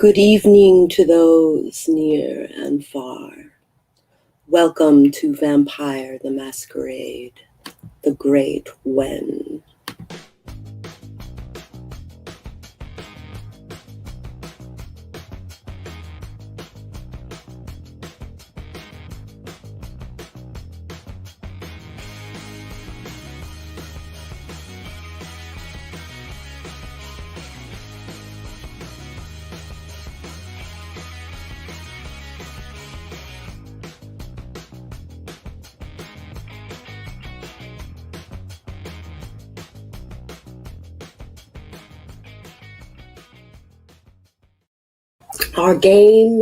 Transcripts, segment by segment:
Good evening to those near and far. Welcome to Vampire the Masquerade, the Great When. Our game,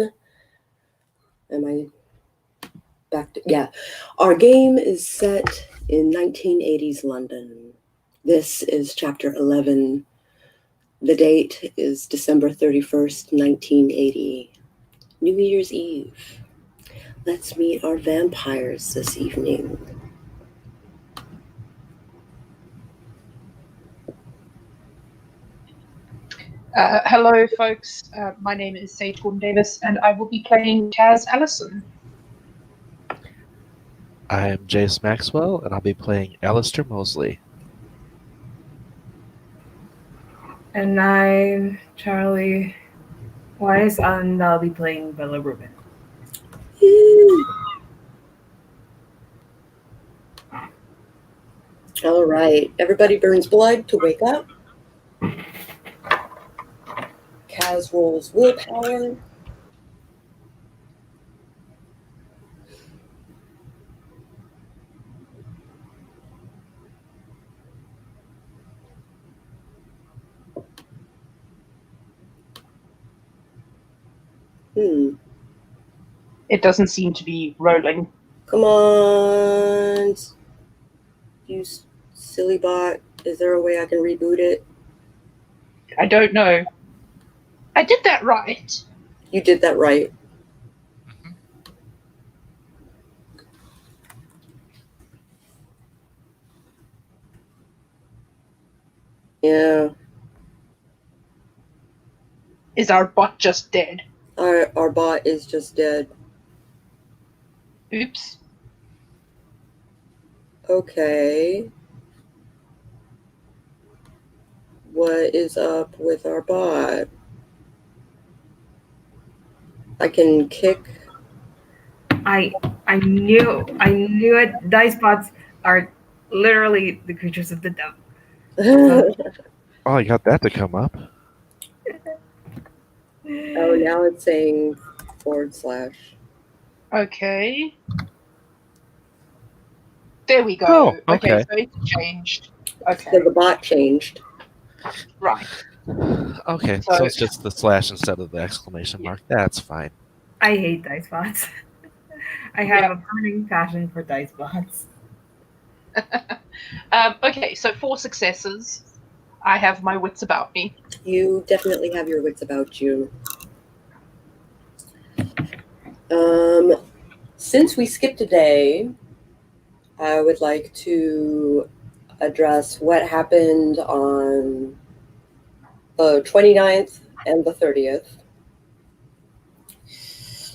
our game is set in 1980s London. This is chapter 11. The date is December 31st, 1980, New Year's Eve. Let's meet our vampires this evening. Hello, folks. My name is Sage Gordon-Davis, and I will be playing Kaz Alison. I am Jayce Maxwell, and I'll be playing Allistair Mosley. And I'm Charlie Wise, and I'll be playing Bella Rubin. All right, everybody burns blood to wake up. Kaz rolls willpower. It doesn't seem to be rolling. Come on, you silly bot. Is there a way I can reboot it? I don't know. I did that right. You did that right. Yeah. Is our bot just dead? Our bot is just dead. Oops. Okay. What is up with our bot? I can kick. I knew it. Dice bots are literally the creatures of the devil. Oh, I got that to come up. Oh, now it's saying /. Okay. There we go. Oh, okay. So it's changed. Okay. So the bot changed. Right. Okay, so it's just the / instead of the exclamation mark. That's fine. I hate dice bots. I have a burning passion for dice bots. Okay, so 4 successes. I have my wits about me. You definitely have your wits about you. Since we skipped a day, I would like to address what happened on the 29th and the 30th.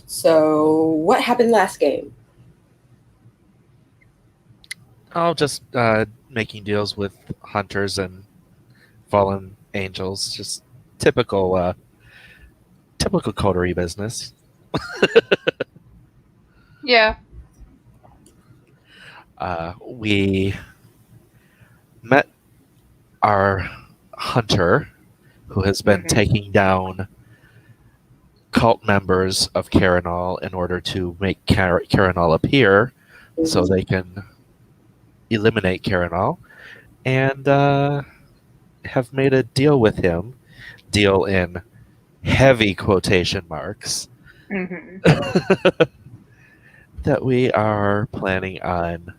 So, what happened last game? Oh, just making deals with hunters and fallen angels. Just typical coterie business. Yeah. We met our hunter, who has been taking down cult members of Caranol in order to make Caranol appear, so they can eliminate Caranol, and have made a deal with him. Deal in heavy quotation marks. That we are planning on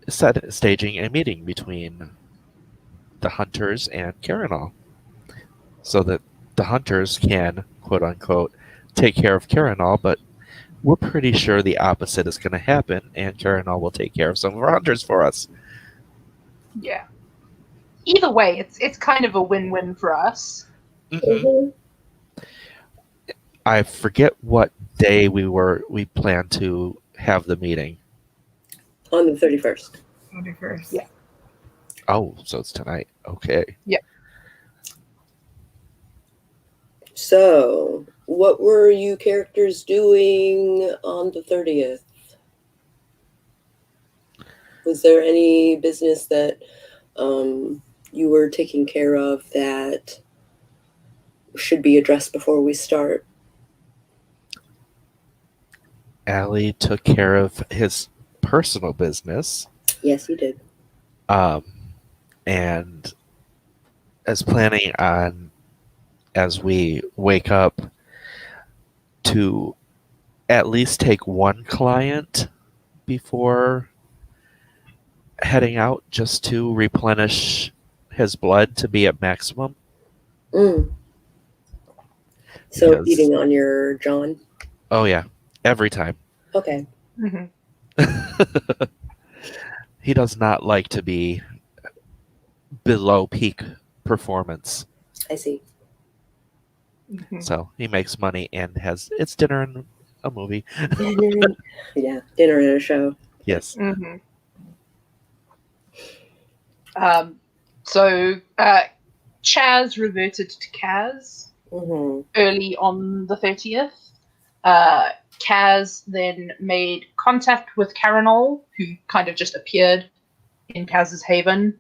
staging a meeting between the hunters and Caranol, so that the hunters can, quote unquote, take care of Caranol, but we're pretty sure the opposite is going to happen, and Caranol will take care of some of our hunters for us. Yeah. Either way, it's kind of a win-win for us. Mhm. I forget what day we planned to have the meeting. On the 31st. 21st. Yeah. Oh, so it's tonight. Okay. So, what were you characters doing on the 30th? Was there any business that you were taking care of that should be addressed before we start? Allie took care of his personal business, Yes, you did. and is planning on, as we wake up, to at least take one client before heading out, just to replenish his blood to be at maximum. Mm. So, Because- beating on your John? Oh yeah, every time. Okay. Mhm. He does not like to be below peak performance. I see. Mhm. So he makes money and it's dinner and a movie. Yeah, dinner and a show. Yes. Mhm. So Chaz reverted to Kaz Mm-hmm. early on the 30th. Kaz then made contact with Caranol, who kind of just appeared in Kaz's haven,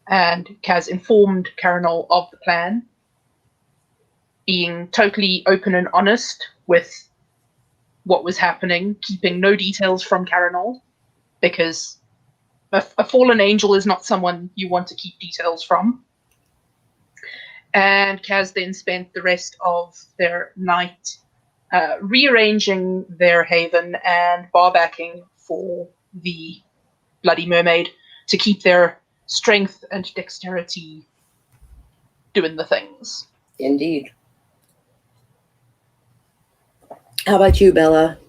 and Kaz informed Caranol of the plan, being totally open and honest with what was happening, keeping no details from Caranol, because a fallen angel is not someone you want to keep details from. And Kaz then spent the rest of their night rearranging their haven and barbacking for the Bloody Mermaid to keep their strength and dexterity doing the things. Indeed. How about you, Bella?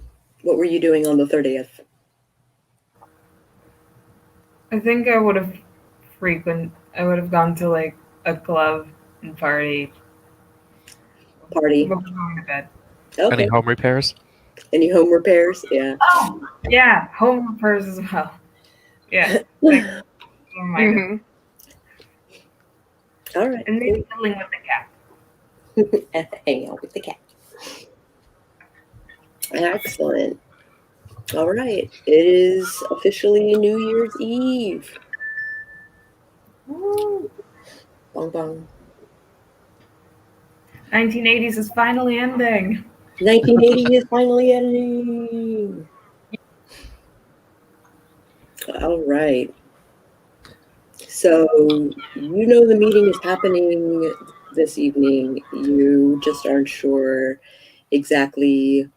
What were you doing on the 30th? I think I would have gone to like a club and party Party. before going to bed. Okay. Any home repairs? Any home repairs? Yeah. Oh, yeah, home repairs as well. Yeah. Like, oh my God. Mhm. All right. And maybe cuddling with the cat. Hang out with the cat. Excellent. All right. It is officially New Year's Eve. Woo. Bong bong. 1980s is finally ending. 1980 is finally ending. All right. So, you know the meeting is happening this evening. You just aren't sure exactly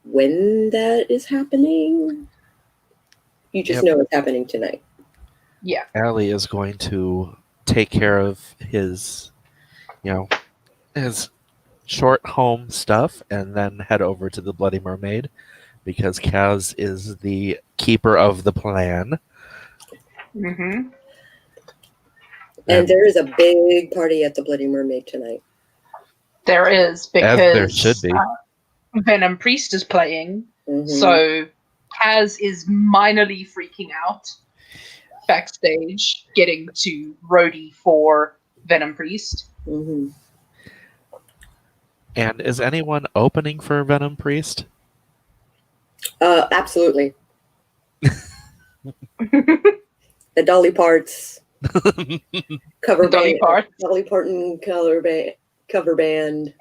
when that is happening. You just Yep. know it's happening tonight. Yeah. Allie is going to take care of his, his short home stuff and then head over to the Bloody Mermaid because Kaz is the keeper of the plan. Mhm. And there is a big party at the Bloody Mermaid tonight. There is, because As there should be. Venom Priest is playing, Mhm. so Kaz is minorly freaking out backstage, getting to roadie for Venom Priest. Mhm. And is anyone opening for Venom Priest? Absolutely. The Dolly Parts cover Dolly band. Parton. Dolly Parton cover band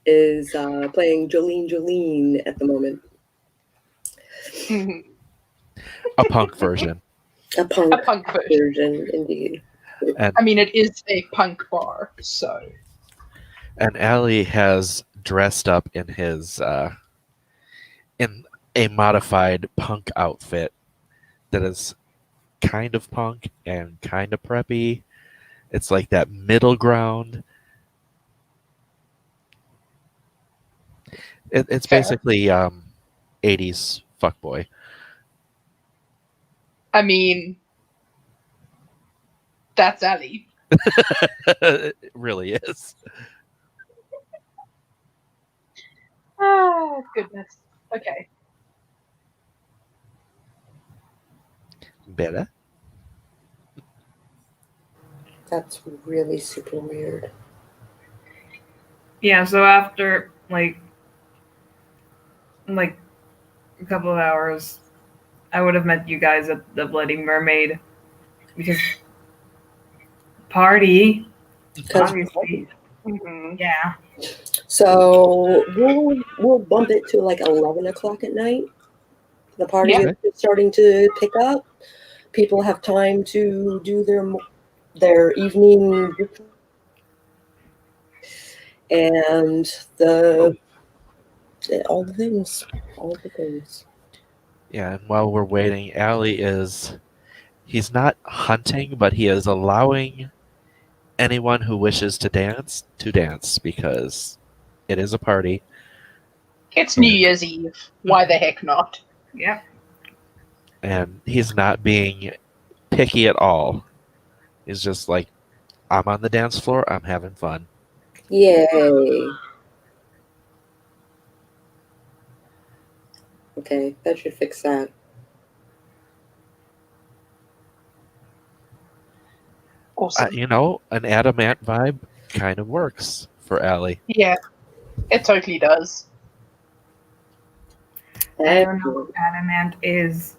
is playing Jolene at the moment. Mhm. A punk version. A punk, A punk version. version, indeed. And I mean, it is a punk bar, so. and Allie has dressed up in his in a modified punk outfit that is kind of punk and kind of preppy. It's like that middle ground. It's Fair. basically 80s fuckboy. I mean, that's Ali. It really is. Ah, goodness. Okay. Better. That's really super weird. Yeah, so after like a couple of hours, I would have met you guys at the Bloody Mermaid because party, 'Cause- obviously. Mhm. Yeah. So we'll bump it to like 11 o'clock at night. The party Yeah. is starting to pick up. People have time to do their evening and all the things. Yeah, and while we're waiting, Allie he's not hunting, but he is allowing anyone who wishes to dance because it is a party. It's New Year's Eve. Why the heck not? Yep. And he's not being picky at all. He's just like, I'm on the dance floor, I'm having fun. Yay. Okay, that should fix that. Awesome. An adamant vibe kind of works for Allie. Yeah, it totally does. I don't know what adamant is.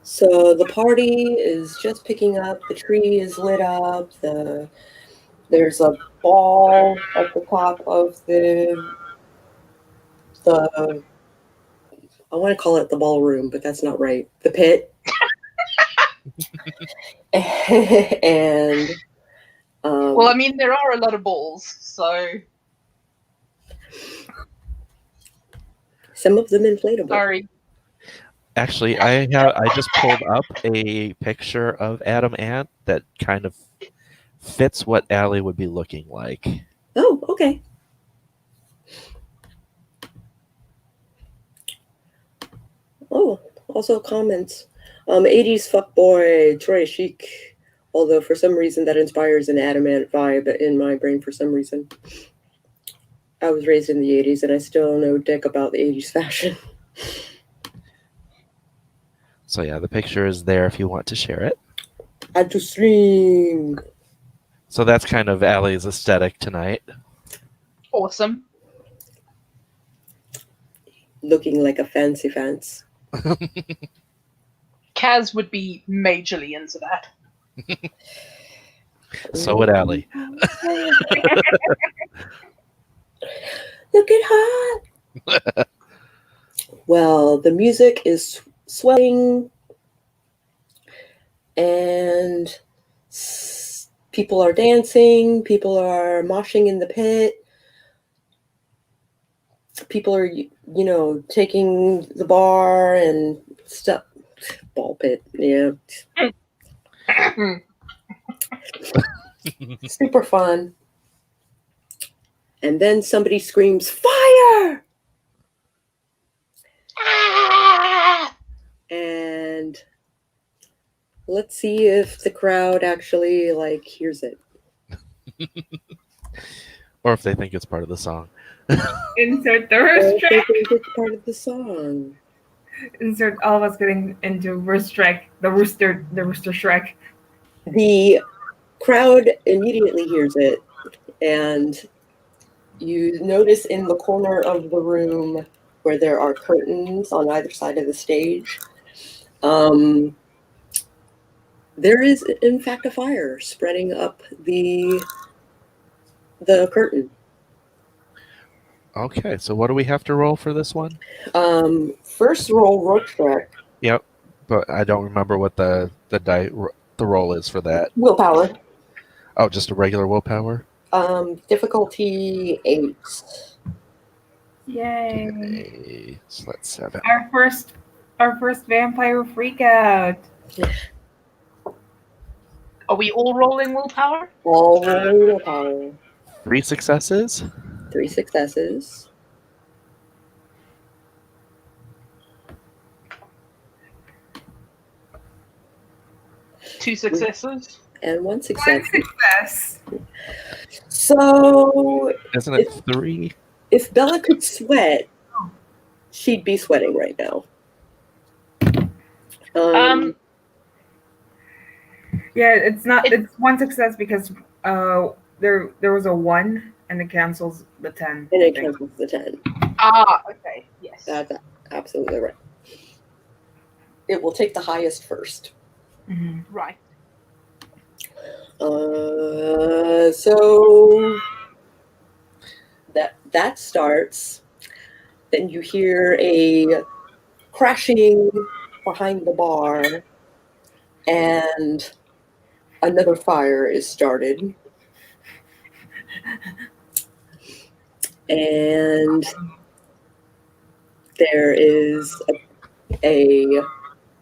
So the party is just picking up. The tree is lit up. There's a ball at the top of the I want to call it the ballroom, but that's not right. The pit. And Well, I mean, there are a lot of balls, so some of them inflatable. sorry. Actually, I just pulled up a picture of Adam Ant that kind of fits what Allie would be looking like. Oh, okay. Oh, also comments. 80s fuckboy, Troy Chic. Although for some reason that inspires an adamant vibe in my brain for some reason. I was raised in the 80s and I still know dick about the 80s fashion. So yeah, the picture is there if you want to share it. Add to stream. So that's kind of Allie's aesthetic tonight. Awesome. Looking like a fancy fence. Kaz would be majorly into that. So would Allie. Look at her. Well, the music is swelling and people are dancing. People are moshing in the pit. People are, taking the bar and stuff. Ball pit, yeah. Super fun. And then somebody screams, "Fire!" Ah! And let's see if the crowd actually hears it. Or if they think it's part of the song. Insert the Or verse if they track. think it's part of the song. Insert all of us getting into verse track. The rooster Shrek. The crowd immediately hears it, and you notice in the corner of the room where there are curtains on either side of the stage, there is in fact a fire spreading up the curtain. Okay, so what do we have to roll for this one? First roll Rorschach. Yep, but I don't remember what the roll is for that. Willpower. Oh, just a regular willpower? Difficulty 8. Yay! Okay, so that's 7. Our first vampire freak out. Are we all rolling willpower? All rolling willpower. 3 successes? 3 successes. 2 successes. And 1 One success. success. So Isn't it 3? if Bella could sweat, she'd be sweating right now. Yeah, it's not. It's 1 success because there was a 1 and it cancels the 10. And it cancels the 10. Okay. Yes. That's absolutely right. It will take the highest first. Mm-hmm. Right. So that starts. Then you hear a crashing behind the bar, and another fire is started. And there is a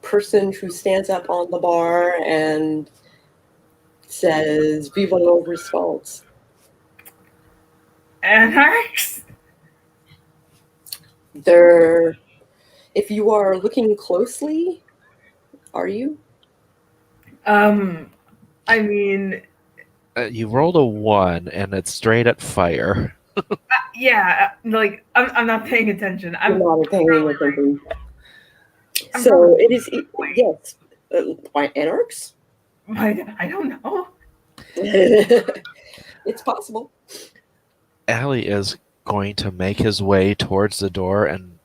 person who stands up on the bar and says, "Viva la response." Anarchs? There, if you are looking closely, are you? I mean, You rolled a 1, and it's straight at fire. yeah, like I'm not paying attention. I'm I'm not paying attention. I'm So probably- it is, yes. By anarchs? I don't know. It's possible. Allie is going to make his way towards the door and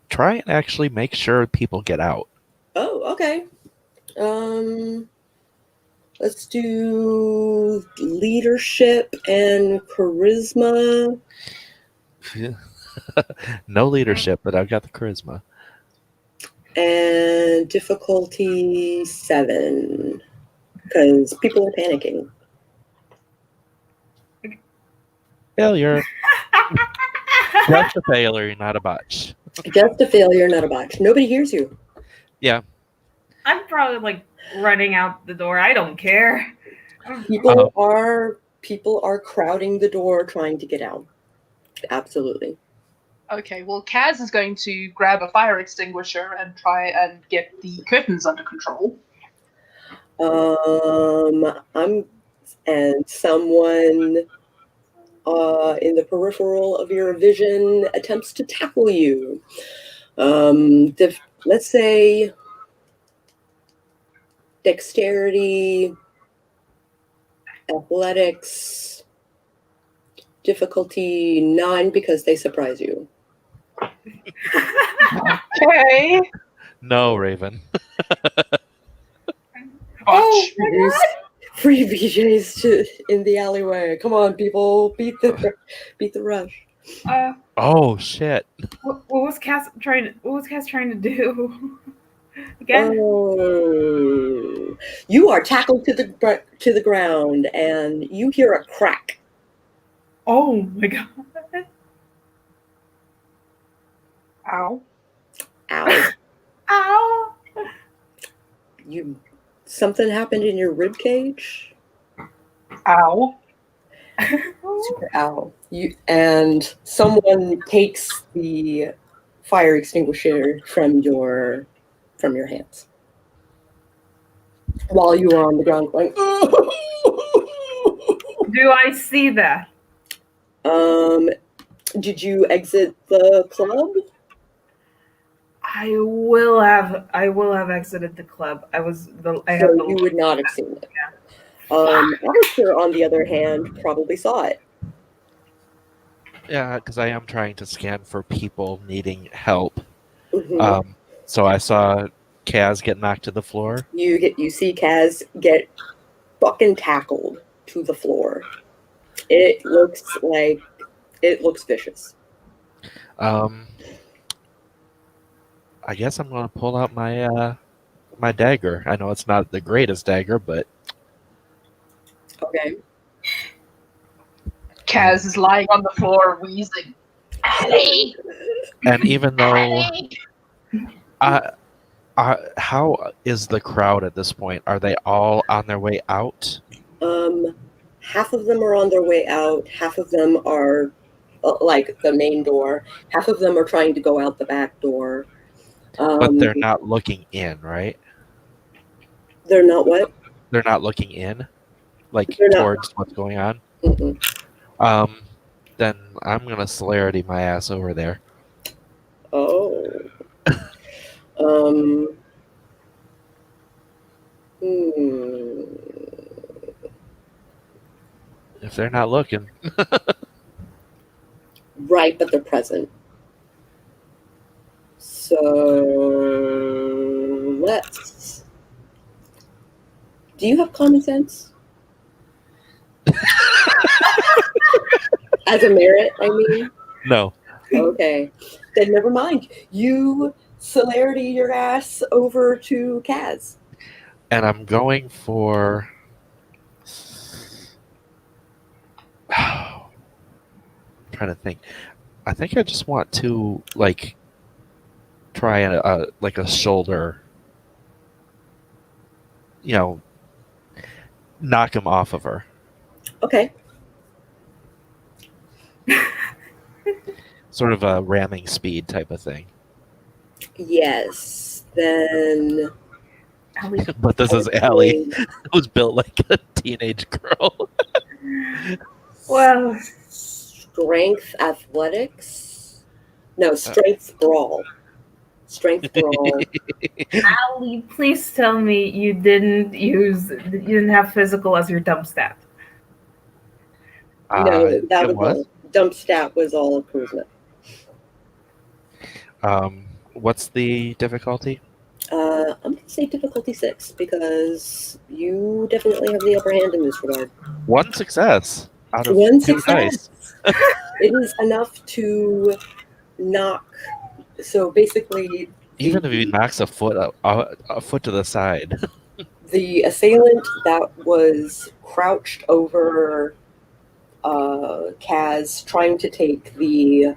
try and actually make sure people get out. Oh, okay. Let's do leadership and charisma. No leadership, but I've got the charisma. And difficulty 7. Because people are panicking. Failure. Just a failure, not a botch. Just a failure, not a botch. Nobody hears you. Yeah. I'm probably like running out the door. I don't care. People are crowding the door trying to get out. Absolutely. Okay. Well, Kaz is going to grab a fire extinguisher and try and get the curtains under control. And someone in the peripheral of your vision attempts to tackle you. Let's say dexterity, athletics, difficulty 9 because they surprise you. Okay. No, Raven. Botch. There's free BJs in the alleyway. Come on, people, beat the rush. Oh, shit. What was Cass trying to do? Again? Oh, you are tackled to the ground, and you hear a crack. Oh my god. Ow. Ow! Ow. Something happened in your rib cage. Ow. Super ow! And someone takes the fire extinguisher from your hands while you are on the ground going. Do I see that? Did you exit the club? I I will have exited the club. I have So you would not have seen it. Allistair, on the other hand, probably saw it. Yeah, because I am trying to scan for people needing help. Mhm. So I saw Kaz get knocked to the floor. You see Kaz get fucking tackled to the floor. It looks vicious. I guess I'm going to pull out my my dagger. I know it's not the greatest dagger, but Okay. Kaz is lying on the floor wheezing. Allie! and even though Allie! how is the crowd at this point? Are they all on their way out? Half of them are on their way out. Half of them are like the main door. Half of them are trying to go out the back door. But they're not looking in, right? They're not what? They're not looking in, like They're not- towards what's going on. Mm-mm. Then I'm gonna celerity my ass over there. Oh. Hmm. If they're not looking, Right, but they're present. So let's. Do you have common sense? As a merit, I mean. no. Okay, then never mind. You celerity your ass over to Kaz. And I'm going for. Trying to think. I think I just want to like try a like a shoulder. You know, knock him off of her. Okay. Sort of a ramming speed type of thing. Yes. Then. Allie, But this is Allie, who's built like a teenage girl. well, Strength athletics. No, strength brawl. Strength brawl. Allie, please tell me you didn't have physical as your dump stat. No, that it was was. dump stat was all charisma. What's the difficulty? I'm going to say difficulty 6 because you definitely have the upper hand in this regard. One success out of One 2 success. dice. It is enough to knock. So basically, Even if he knocks a foot to the side. the assailant that was crouched over Kaz, trying to take the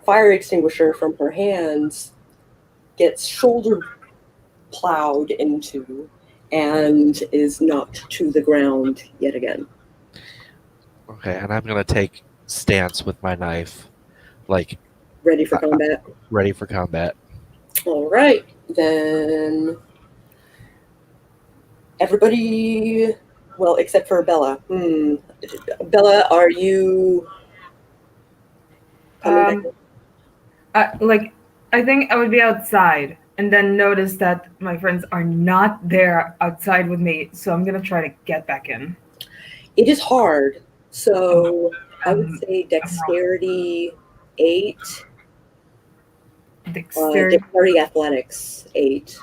fire extinguisher from her hands, gets shoulder plowed into and is knocked to the ground yet again. Okay, and I'm gonna take stance with my knife, like Ready for combat. ready for combat. All right, then everybody, well, except for Bella. Bella, are you coming back? I think I would be outside and then notice that my friends are not there outside with me, so I'm gonna try to get back in. It is hard, so I would say dexterity 8, dexterity athletics 8.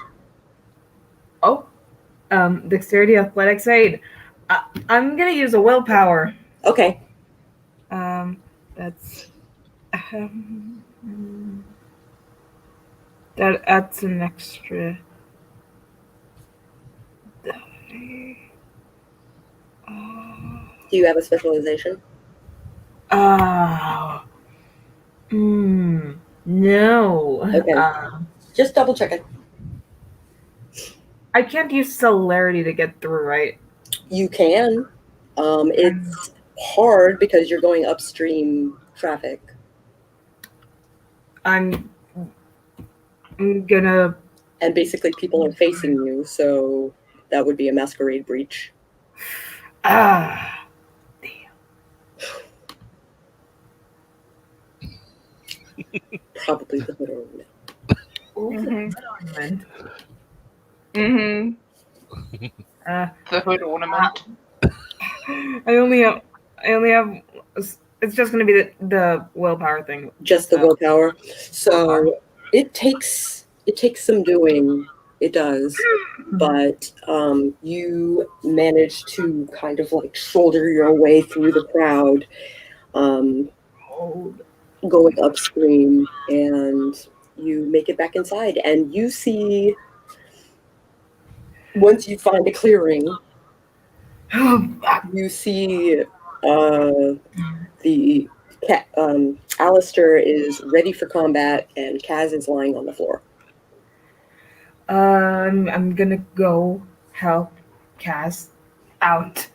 Dexterity athletics 8. I'm gonna use a willpower. Okay. That's that adds an extra die. Do you have a specialization? No. Okay. Just double check it. I can't use celerity to get through, right? You can. It's hard because you're going upstream traffic. I'm gonna. And basically people are facing you, so that would be a masquerade breach. Damn. Probably the hood ornament. Mhm. The hood ornament. I only have. It's just gonna be the willpower thing. Just the willpower. So it takes some doing. It does. But you manage to kind of like shoulder your way through the crowd, going upstream, and you make it back inside. And you see, once you find a clearing, you see the Allistair is ready for combat, and Kaz is lying on the floor. I'm gonna go help Cass out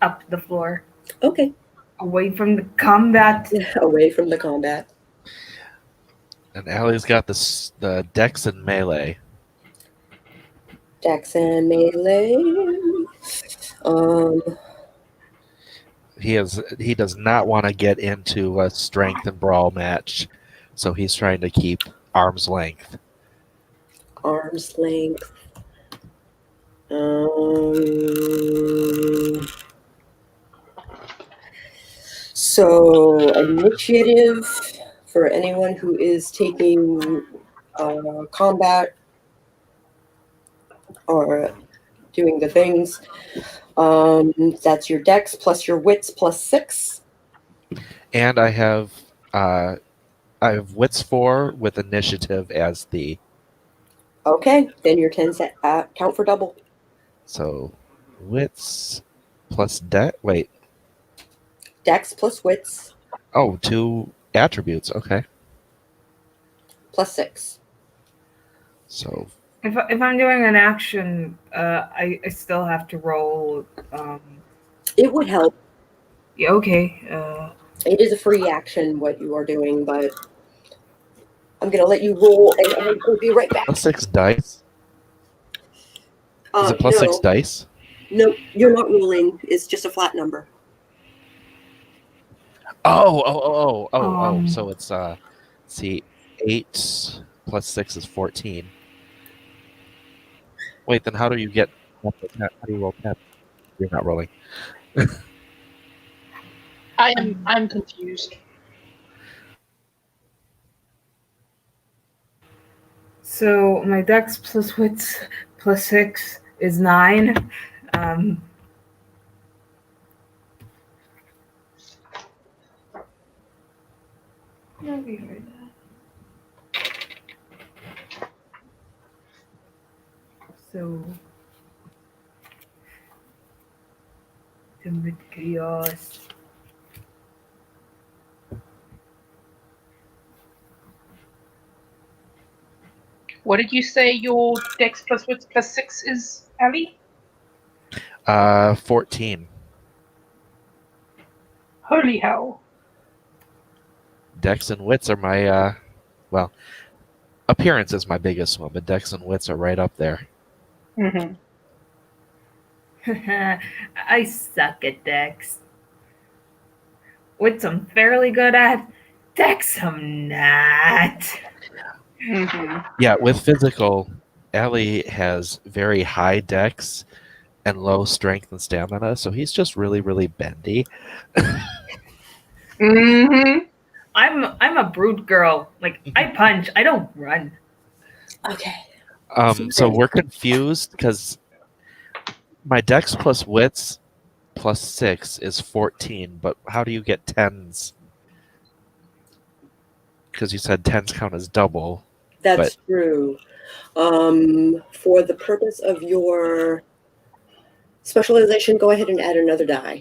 up the floor, Okay. away from the combat. Away from the combat. And Allie's got the dex and melee. Dex and melee. He does not want to get into a strength and brawl match, so he's trying to keep arm's length. Arm's length. So initiative for anyone who is taking combat or doing the things. That's your dex plus your wits plus 6. And I have wits 4 with initiative as the. Okay, then your 10 count for double. So wits plus dex. Wait. Dex plus wits. Oh, 2 attributes. Okay. Plus 6. So If I'm doing an action, I still have to roll. It would help. Yeah, okay. It is a free action what you are doing, but I'm going to let you roll and I will be right back. plus 6 dice. Is it plus no, 6 dice? No, you're not rolling. It's just a flat number. Oh. So it's let's see, 8 plus 6 is 14. Wait, then how do you get? How do you roll 10? You're not rolling. I'm confused. So my dex plus wits plus 6 is 9. So the chaos. What did you say your dex plus wits plus 6 is, Ali? 14. Holy hell. Dex and wits are my well, appearance is my biggest one, but dex and wits are right up there. Mm-hmm. I suck at dex. Wits I'm fairly good at. Dex I'm not. Mm-hmm. Yeah, with physical, Allie has very high dex and low strength and stamina, so he's just really, really bendy. Mm-hmm. I'm a brute girl. Like I punch, I don't run. Okay. So we're confused because my dex plus wits plus 6 is 14, but how do you get 10s? Because you said 10s count as double. That's true. For the purpose of your specialization, go ahead and add another die.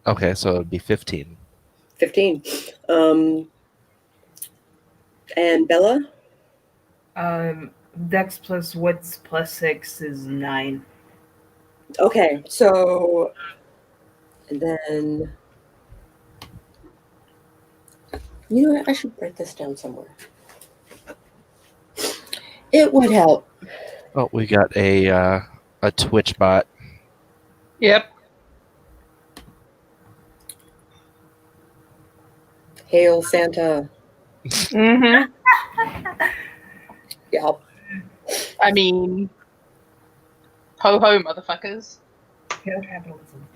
Okay, so it would be 15. 15. And Bella? Dex plus wits plus 6 is 9. Okay, so and then you know what? I should write this down somewhere. It would help. Oh, we got a Twitch bot. Yep. Hail Santa. Mm-hmm. Yep. I mean, ho-ho, motherfuckers. Hail capitalism.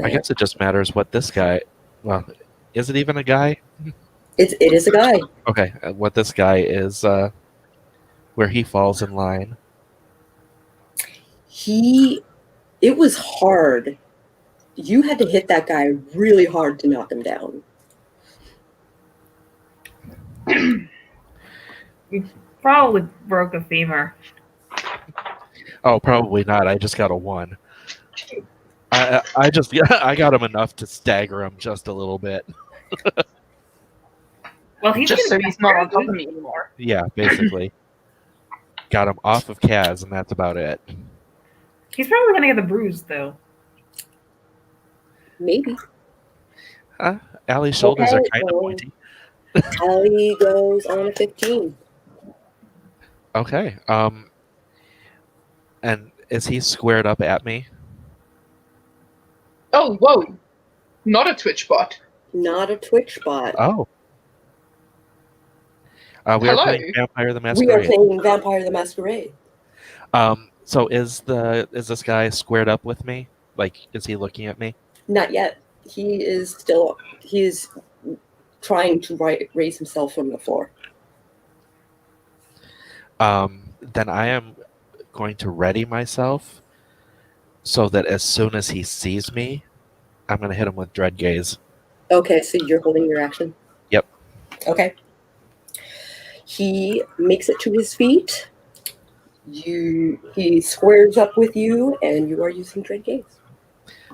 I guess it just matters what this guy. Well, is it even a guy? It is a guy. Okay, what this guy is, where he falls in line. It was hard. You had to hit that guy really hard to knock him down. You probably broke a femur. Oh, probably not. I just got a 1. I got him enough to stagger him just a little bit. Well, he's Just so gonna he's not on top of me anymore. Yeah, basically. Got him off of Kaz, and that's about it. He's probably gonna get the bruise though. Maybe. Allie's shoulders are Okay, kind of well- pointy. Allie goes on a 15. Okay. And is he squared up at me? Oh, whoa. Not a Twitch bot. Not a Twitch bot. Oh. We are Hello? playing Vampire the We are Masquerade. playing Vampire the Masquerade. So is this guy squared up with me? Like, is he looking at me? Not yet. He is trying to raise himself from the floor. Then I am going to ready myself so that as soon as he sees me, I'm going to hit him with Dread Gaze. Okay, so you're holding your action? Yep. Okay. He makes it to his feet. He squares up with you, and you are using Dread Gaze.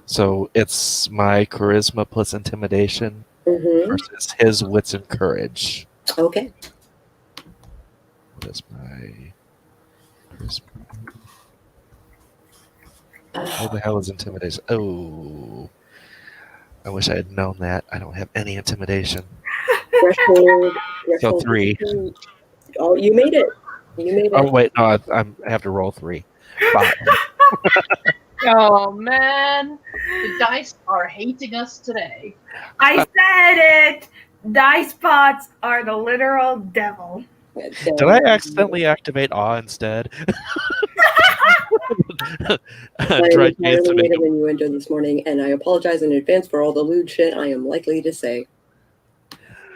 So it's my charisma plus intimidation Mm-hmm. versus his wits and courage. Okay. What is my charisma? What the hell is intimidation? Oh, I wish I had known that. I don't have any intimidation. Threshold. So 3. Oh, you made it. You made it. Oh wait, no, I have to roll 3. 5. Oh, man. The dice are hating us today. I said it. Dice bots are the literal devil. Did I accidentally activate awe instead? Dread Gaze to make an innuendo this morning, and I apologize in advance for all the lewd shit I am likely to say.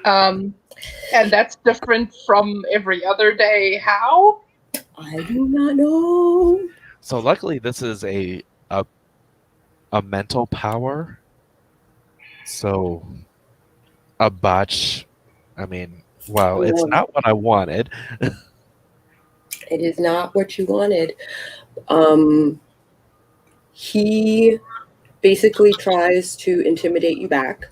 And that's different from every other day. How? I do not know. So luckily, this is a mental power. So a botch. I mean, well, it's not what I wanted. It is not what you wanted. He basically tries to intimidate you back.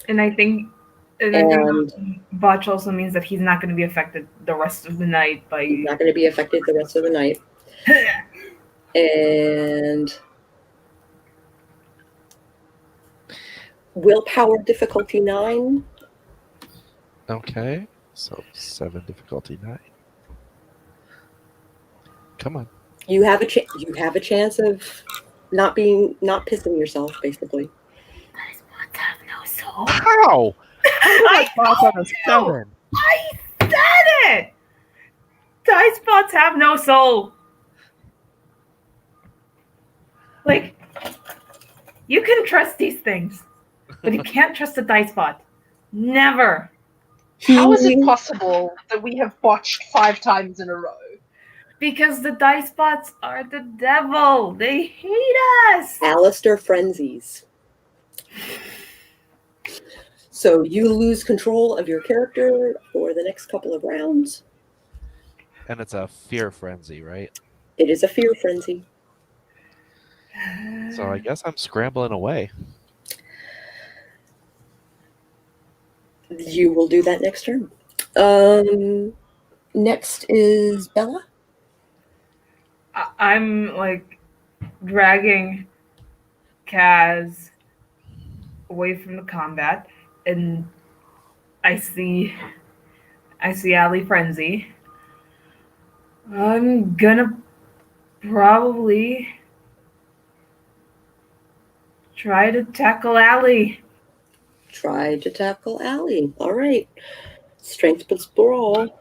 And I think botch also means that he's not going to be affected the rest of the night by. He's not going to be affected the rest of the night. And willpower difficulty 9. Okay, so 7 difficulty 9. Come on. You have a chance of not pissing yourself, basically. Dice bots have no soul. How? I Boss on a told 7. I said it. Dice bots have no soul. Like, you can trust these things, but you can't trust a dice bot. Never. How is it possible that we have botched 5 times in a row? Because the dice bots are the devil. They hate us. Allistair frenzies. So you lose control of your character for the next couple of rounds. And it's a fear frenzy, right? It is a fear frenzy. So I guess I'm scrambling away. You will do that next turn. Next is Bella. I'm like dragging Kaz away from the combat, and I see Ali Frenzy. I'm gonna probably try to tackle Ali. Try to tackle Allie. All right. Strength plus brawl.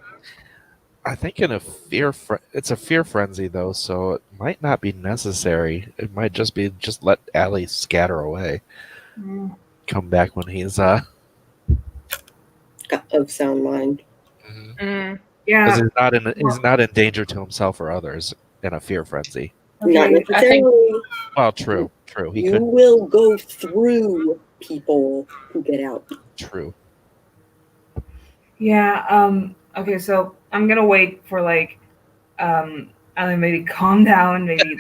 I think in it's a fear frenzy though, so it might not be necessary. It might just be let Allie scatter away. Come back when he's Got of sound mind. Yeah, because he's not in danger to himself or others in a fear frenzy. Not okay. necessarily. Well, true. He You could. will go through people who get out. True. Yeah. Okay. So I'm gonna wait for like, Ali maybe calm down. Maybe.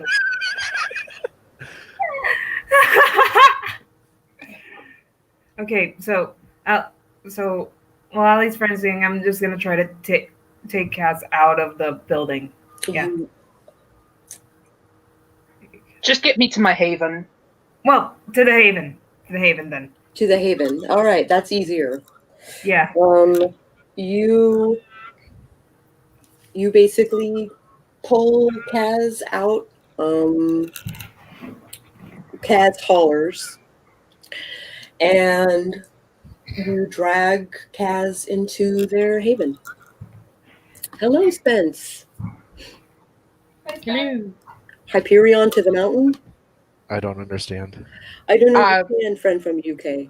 Okay. So while Ali's frenzying, I'm just gonna try to take Kaz out of the building. Yeah. Just get me to my haven. Well, to the haven. the haven then. To the haven. All right, that's easier. Yeah. You basically pull Kaz out. Kaz haulers, and you drag Kaz into their haven. Hello, Spence. Hello. Hyperion to the mountain? I don't understand. I don't understand, friend from UK.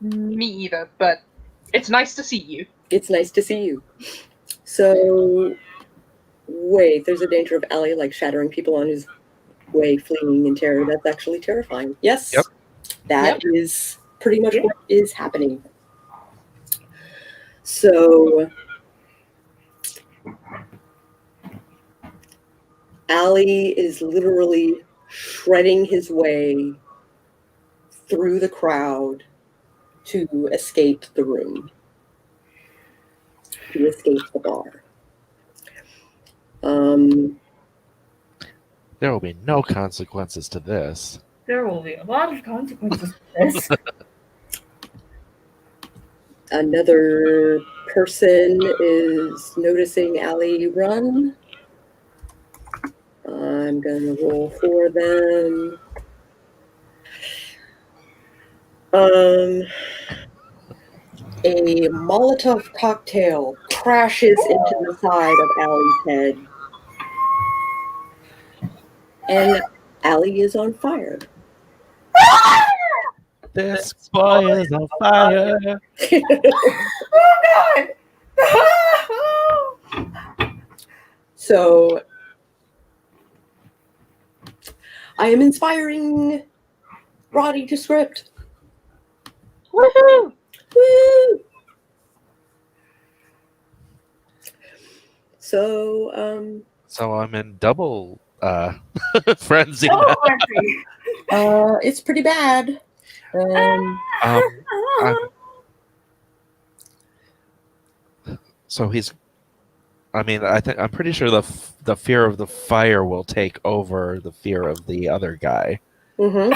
Me either, but it's nice to see you. It's nice to see you. So, wait, there's a danger of Allie like shattering people on his way, fleeing in terror. That's actually terrifying. Yes, Yep. That is pretty much what is happening. So, Allie is literally shredding his way through the crowd to escape the room, to escape the bar. There will be no consequences to this. There will be a lot of consequences to this. Another person is noticing Allie run. I'm gonna roll for them. A Molotov cocktail crashes into the side of Allie's head. And Allie is on fire. This boy is on fire. Oh God! So I am inspiring Roddy to script. Woohoo! Woo! So So I'm in double frenzy Oh, now. Marcy. it's pretty bad. So he's. I mean, I'm pretty sure the fear of the fire will take over the fear of the other guy. Mm-hmm.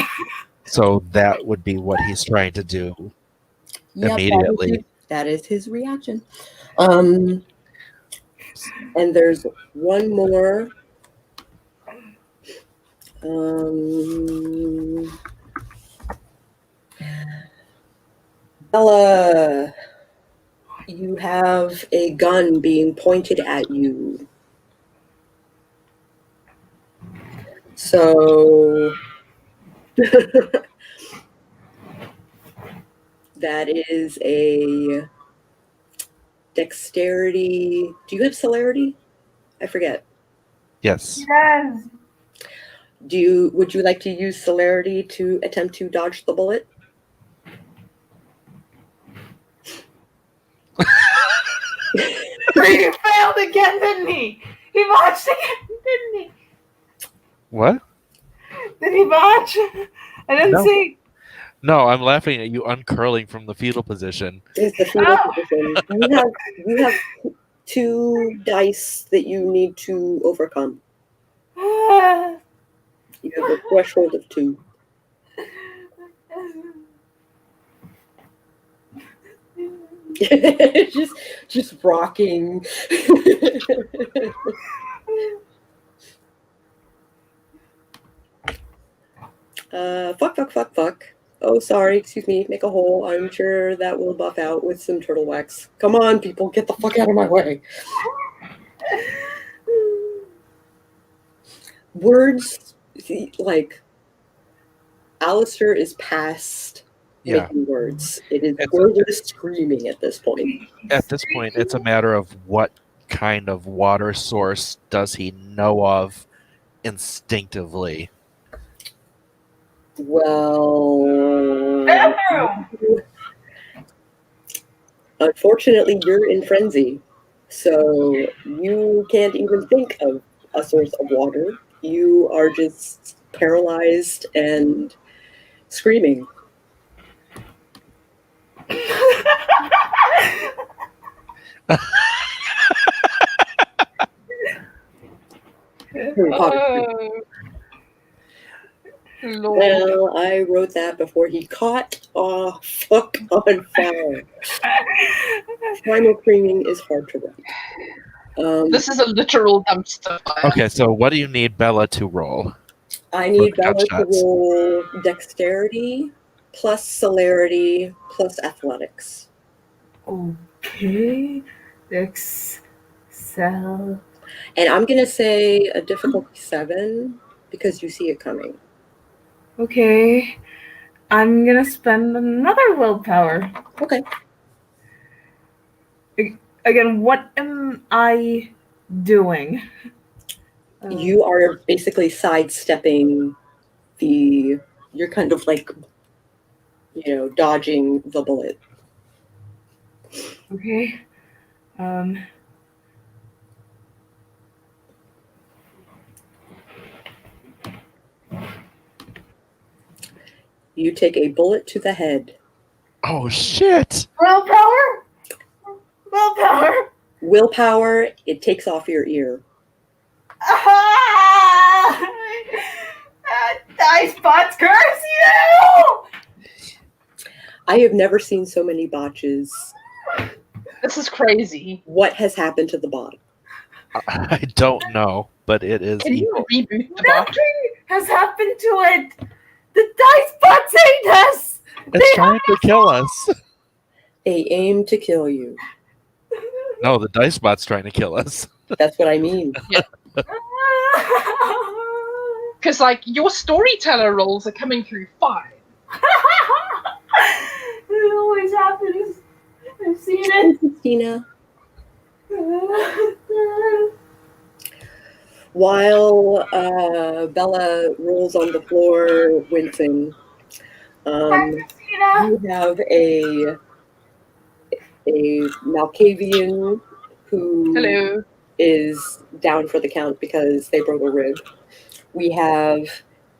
So that would be what he's trying to do immediately. That is his reaction. And there's one more. Bella, you have a gun being pointed at you. So that is a dexterity. Do you have celerity? I forget. Yes. Yes. Would you like to use celerity to attempt to dodge the bullet? He failed again, didn't he? He botched again, didn't he? What? Did he botch? I didn't No. see. No, I'm laughing at you uncurling from the fetal position. It's the fetal position. You have 2 dice that you need to overcome. You have a threshold of 2. just rocking. Fuck. Oh, sorry, excuse me, make a hole. I'm sure that will buff out with some turtle wax. Come on, people, get the fuck out of my way. Words, like, Allistair is past making words. It is wordless screaming at this point. At this point, it's a matter of what kind of water source does he know of instinctively. Well, Bathroom. Unfortunately, you're in frenzy, so you can't even think of a source of water. You are just paralyzed and screaming. lord. Well, I wrote that before he caught fuck on fire. Primal creaming is hard to write. This is a literal dumpster fire. Okay, so what do you need Bella to roll? I need the Bella to gunshots. roll dexterity plus celerity plus athletics. Okay. Excel. And I'm going to say a difficulty 7 because you see it coming. Okay. I'm gonna spend another willpower. Okay. Again, what am I doing? You are basically sidestepping you're kind of like, dodging the bullet. Okay. You take a bullet to the head. Oh shit! Willpower. Willpower. Willpower, it takes off your ear. Dice bots curse you! I have never seen so many botches. This is crazy. What has happened to the bot? I don't know, but it is Can you evil. reboot the bot? Nothing has happened to it. The dice bots hate us. It's trying to kill us. They aim to kill you. No, the dice bot's trying to kill us. That's what I mean. Because, your storyteller rolls are coming through fine. It always happens. I've seen it. Christina. While Bella rolls on the floor, wincing, you have a Malkavian who Hello. is down for the count because they broke a rib. We have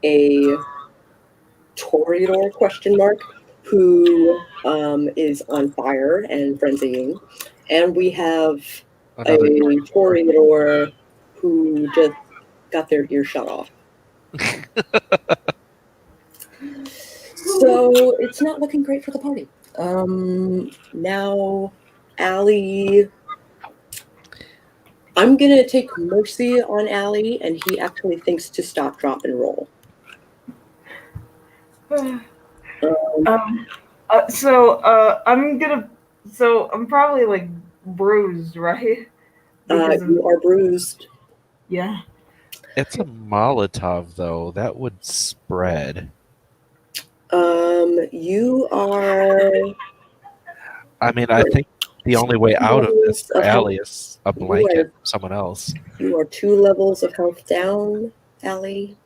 a Toreador ? Who is on fire and frenzying, and we have Another a Toreador who just got their ear shut off. So it's not looking great for the party. Now, Allie, I'm gonna take mercy on Allie, and he actually thinks to stop, drop, and roll. I'm probably like bruised, right? You are bruised. Yeah. It's a Molotov, though. That would spread. You are. I mean, I think the only way out of this for Allie is a blanket from someone else. You are 2 levels of health down, Allie.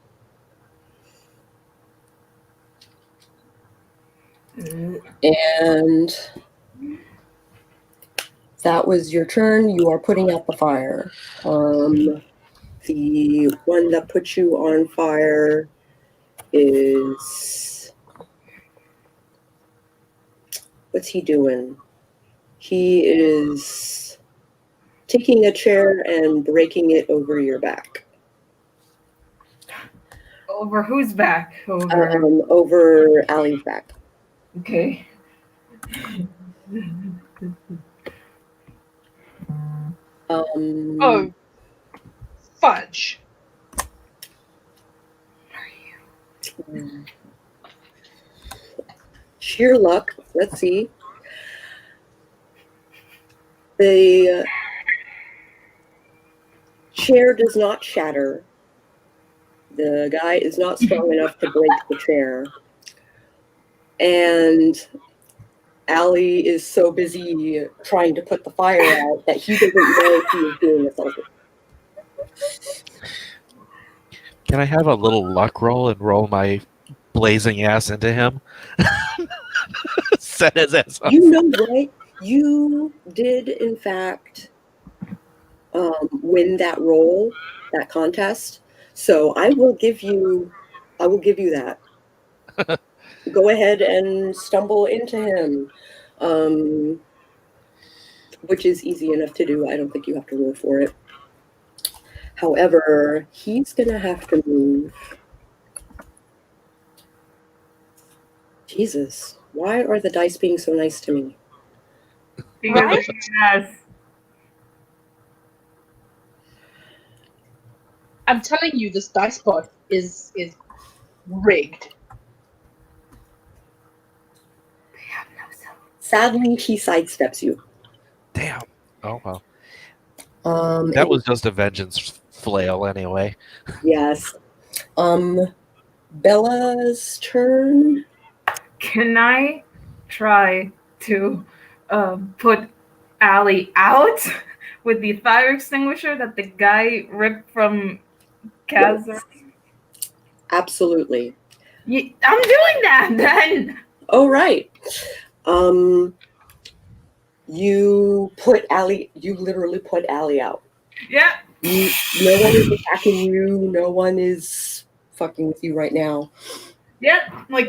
And that was your turn. You are putting out the fire. The one that puts you on fire is... What's he doing? He is taking a chair and breaking it over your back. Over whose back? Over. Over Allie's back. Okay. Oh, fudge. Sheer luck. Let's see. The chair does not shatter. The guy is not strong enough to break the chair. And Allie is so busy trying to put the fire out that he doesn't know he is doing this also. Can I have a little luck roll and roll my blazing ass into him? Set his ass up. You know, right? You did, in fact, win that roll, that contest. So I will give you that. Go ahead and stumble into him, which is easy enough to do. I don't think you have to roll for it. However, he's going to have to move Jesus, why are the dice being so nice to me? Because Right? yes. I'm telling you, this dice pot is rigged. Sadly, he sidesteps you. Damn. Oh well. Um, That was just a vengeance flail anyway. yes. Bella's turn. Can I try to put Allie out with the fire extinguisher that the guy ripped from Kaz? Yes. Absolutely. I'm doing that then. Oh, right. You put Allie. You literally put Allie out. Yeah. No one is attacking you. No one is fucking with you right now. Yeah. Like.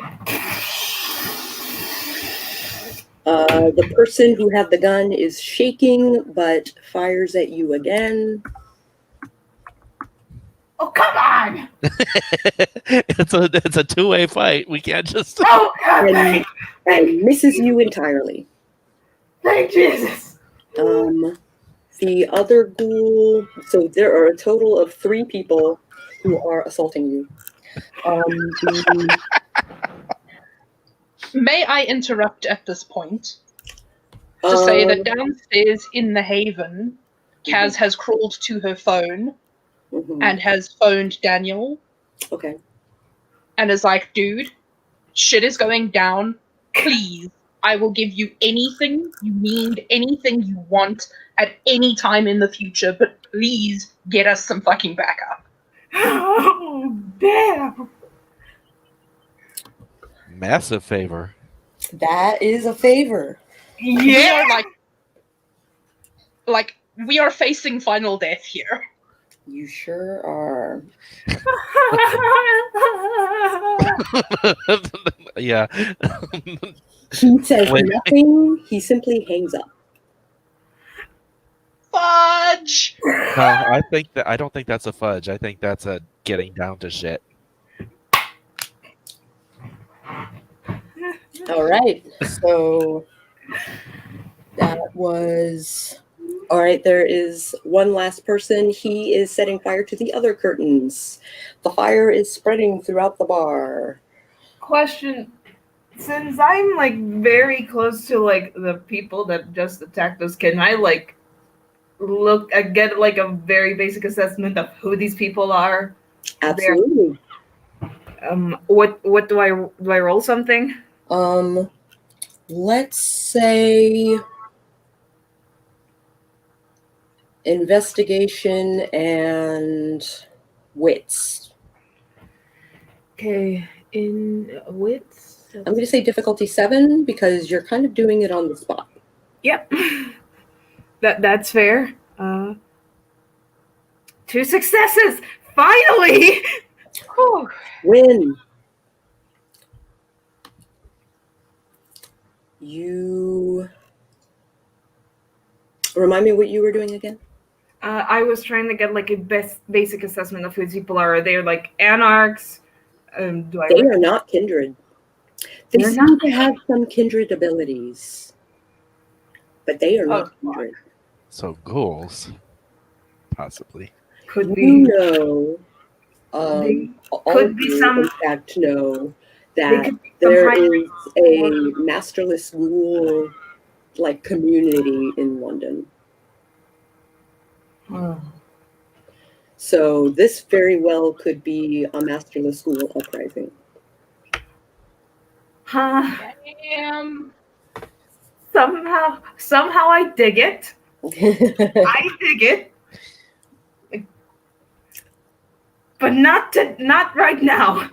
The person who had the gun is shaking, but fires at you again. Oh, come on! It's a two-way fight. We can't just. Oh, God! And misses you entirely. Thank Jesus! The other ghoul. So there are a total of 3 people who are assaulting you. May I interrupt at this point to say that downstairs in the Haven, Kaz has crawled to her phone and has phoned Daniel. Okay. And is like, dude, shit is going down. Please, I will give you anything you need, anything you want at any time in the future, but please get us some fucking backup. Oh, damn! Massive favor. That is a favor. We are like we are facing final death here. You sure are. Yeah. He says nothing. He simply hangs up. Fudge! No, I don't think that's a fudge. I think that's a getting down to shit. All right. So that was... All right, there is one last person. He is setting fire to the other curtains. The fire is spreading throughout the bar. Question. Since I'm like very close to like the people that just attacked us, can I like get like a very basic assessment of who these people are? Absolutely. What do I roll something? Let's say investigation and wits. Okay, in wits. I'm going to say difficulty 7 because you're kind of doing it on the spot. Yep. That's fair. 2 successes! Finally! Whew. Win. You... Remind me what you were doing again? I was trying to get like a basic assessment of who these people are. Are they like anarchs? They are not kindred. They seem to have some kindred abilities, but they are not kindred. So ghouls, possibly. Could be. You know, all could of be you, some. in fact, know that there is a masterless ghoul like community in London. So this very well could be a masterless ghoul uprising. Damn. Somehow I dig it. I dig it. But not right now.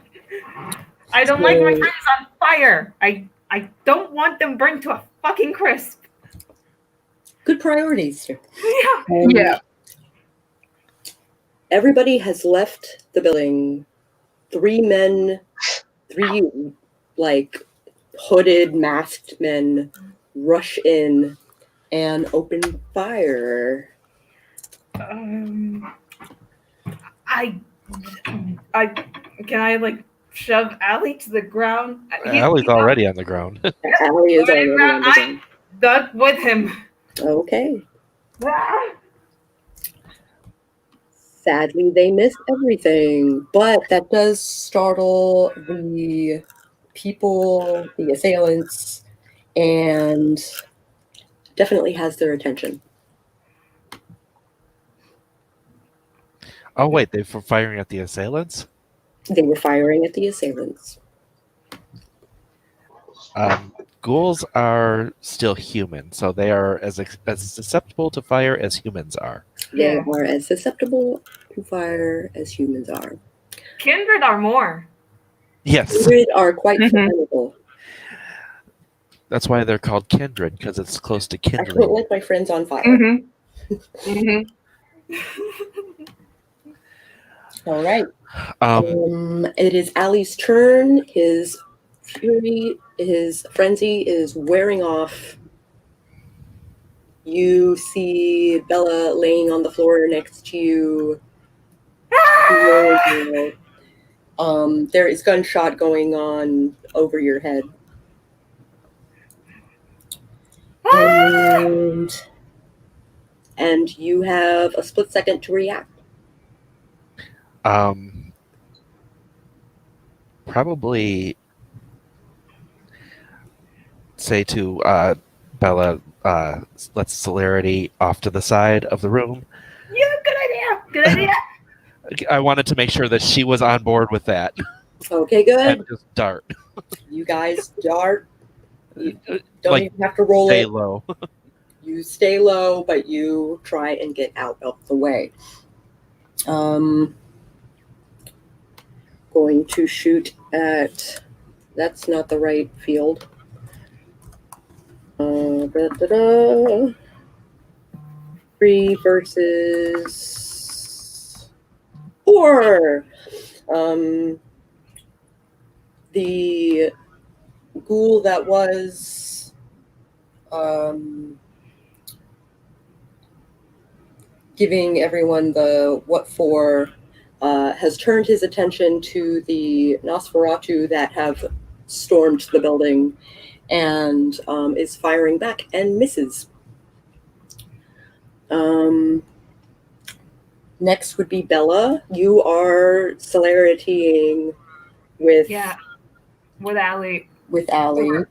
I don't like my friends on fire. I don't want them burned to a fucking crisp. Good priorities. Yeah. Yeah. Everybody has left the building. 3 men, 3 like hooded, masked men rush in and open fire. I can I like shove Allie to the ground. Allie's already on the ground. Allie is already on the ground. Duck with him. Okay. Ah! Sadly, they missed everything, but that does startle the people, the assailants, and definitely has their attention. Oh wait, they were firing at the assailants? They were firing at the assailants. Ghouls are still human, so they are as susceptible to fire as humans are. They Yeah. are as susceptible to fire as humans are. Kindred are more. Yes, Kindred are quite Mhm. formidable. that's why they're called kindred, because it's close to I don't kindling. like my friends on fire. Mm-hmm. Mm-hmm. All right. Um, It is Allie's turn. His fury, his frenzy is wearing off. You see Bella laying on the floor next to you. There is gunshot going on over your head. And you have a split second to react. Probably say to Bella, let's celerity off to the side of the room. Yeah, good idea. Good idea. I wanted to make sure that she was on board with that. Okay, good. And just dart. You guys dart. You don't Like, even have to roll stay it. low. You stay low, but you try and get out of the way. Going to shoot at... That's not the right field. 3 versus 4. The ghoul that was giving everyone the what for has turned his attention to the Nosferatu that have stormed the building and is firing back and misses. Next would be Bella. You are celeritying with Allie. with Allie.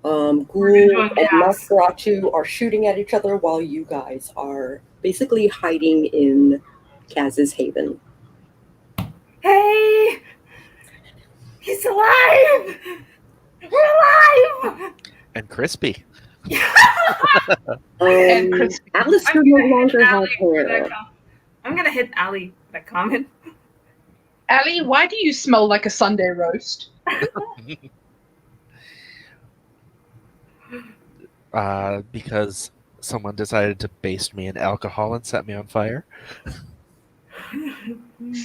Ghoul doing and gas. Nosferatu are shooting at each other while you guys are basically hiding in Kaz's haven. Hey! He's alive! We're alive! And crispy. And crispy. Allistair no longer has hair. I'm gonna hit Allie that comment. Allie, why do you smell like a Sunday roast? Because someone decided to baste me in alcohol and set me on fire.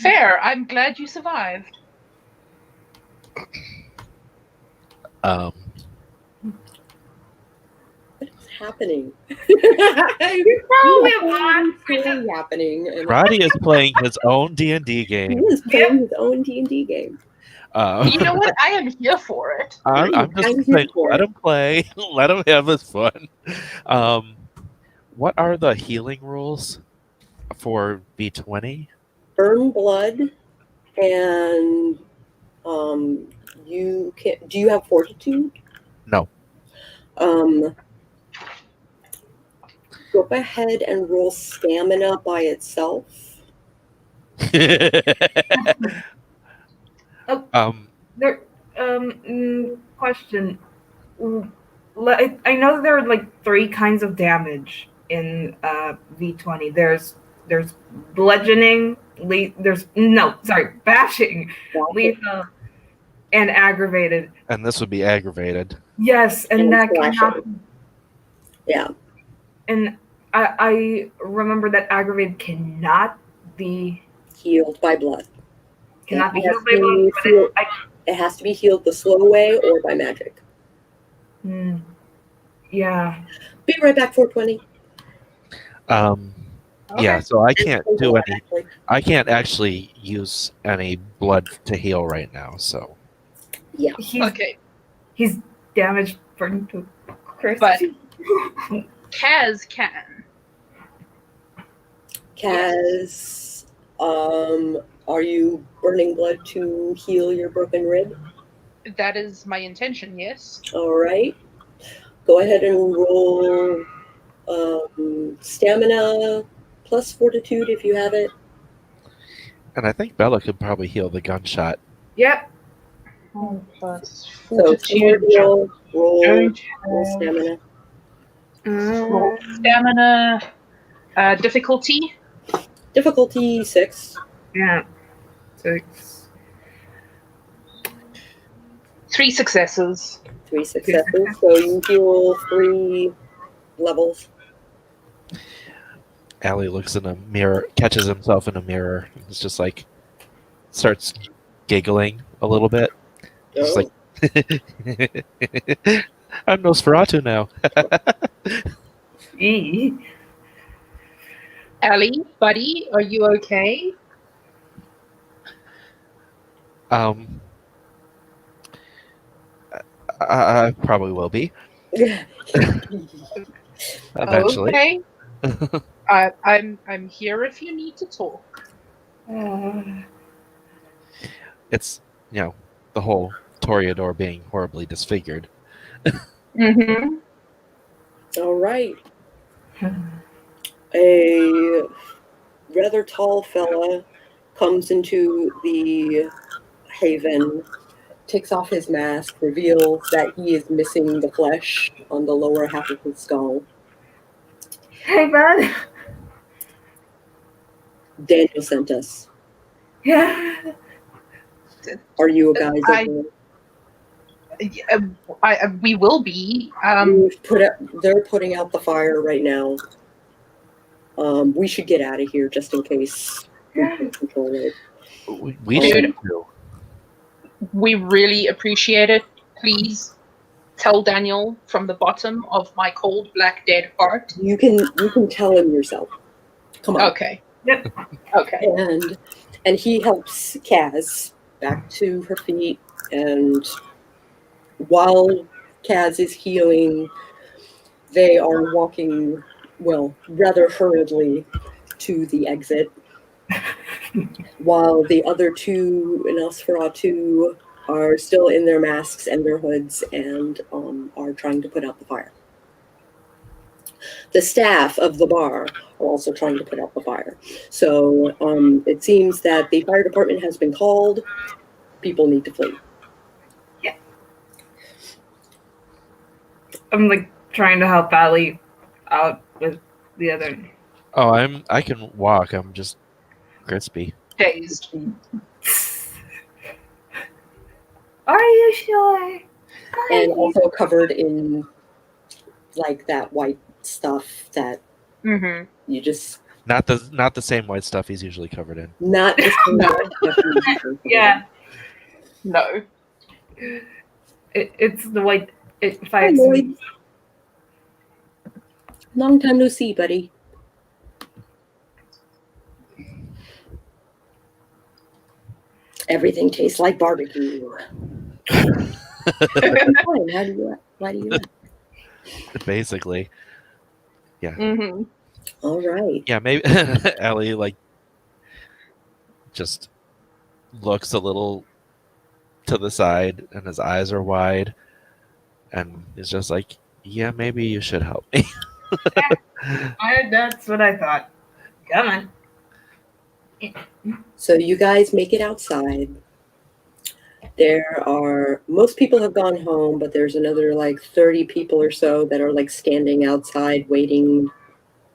Fair. I'm glad you survived. What is happening? Probably happening. And Roddy is playing his own D&D he game. is playing his own D&D game. You know what? I am here for it. I'm just saying, let him play. Let him have his fun. What are the healing rules for V20? Burn blood, and you can. Do you have fortitude? No. Go ahead and roll stamina by itself. Question. I know there are like 3 kinds of damage in V20. There's bludgeoning, bashing, lethal, and aggravated. And this would be aggravated. Yes, and that cannot. Yeah. And I remember that aggravated cannot be healed by blood. Cannot be healed by It blood. it has to be healed the slow way or by magic. Yeah. Be right back, 420. Yeah, Okay. so I can't do any. Actually. I can't actually use any blood to heal right now. So Yeah. Okay. He's damaged burned to crisp. But Kaz can. Kaz, are you burning blood to heal your broken rib? That is my intention, yes. All right. Go ahead and roll stamina plus fortitude if you have it. and I think Bella could probably heal the gunshot. Yep. Plus So fortitude. roll Don't stamina. roll stamina. Difficulty. Difficulty 6. Yeah. 6. 3 successes. 3 successes. So you heal 3 levels. Allie looks in a mirror, catches himself in a mirror. It's just like starts giggling a little bit. Just Oh. like I'm Nosferatu now. Allie, buddy, are you okay? I probably will be eventually. Okay. I'm here if you need to talk. It's the whole Toreador being horribly disfigured. Mm-hmm. All right. A rather tall fella comes into the haven, takes off his mask, reveals that he is missing the flesh on the lower half of his skull. Hey, bud. Daniel sent us. Yeah. Are you guys okay? We will be. They're putting out the fire right now. We should get out of here just in case we can control it. We Dude. should too. We really appreciate it. Please tell Daniel from the bottom of my cold black dead heart. You can tell him yourself. Come on. Okay. Yep. Okay. And he helps Kaz back to her feet, and while Kaz is healing, they are walking, well, rather hurriedly to the exit, while the other two Nosferatu are still in their masks and their hoods and are trying to put out the fire. The staff of the bar are also trying to put out the fire. So it seems that the fire department has been called. People need to flee. Yeah. I'm like trying to help Allie out with the other. Oh, I can walk. I'm just crispy. Dazed. Are you sure? And also covered in like that white stuff that Mm-hmm. you just Not the same white stuff he's usually covered in. not just Yeah. No. It's the white. Hi, Lloyd. Long time no see, buddy. Everything tastes like barbecue. Why do you laugh? Basically. Yeah. Mm-hmm. All right. Yeah, maybe Ellie like just looks a little to the side and his eyes are wide and is just like, yeah, maybe you should help me. That's what I thought. Come on. So you guys make it outside. Most people have gone home, but there's another like 30 people or so that are like standing outside waiting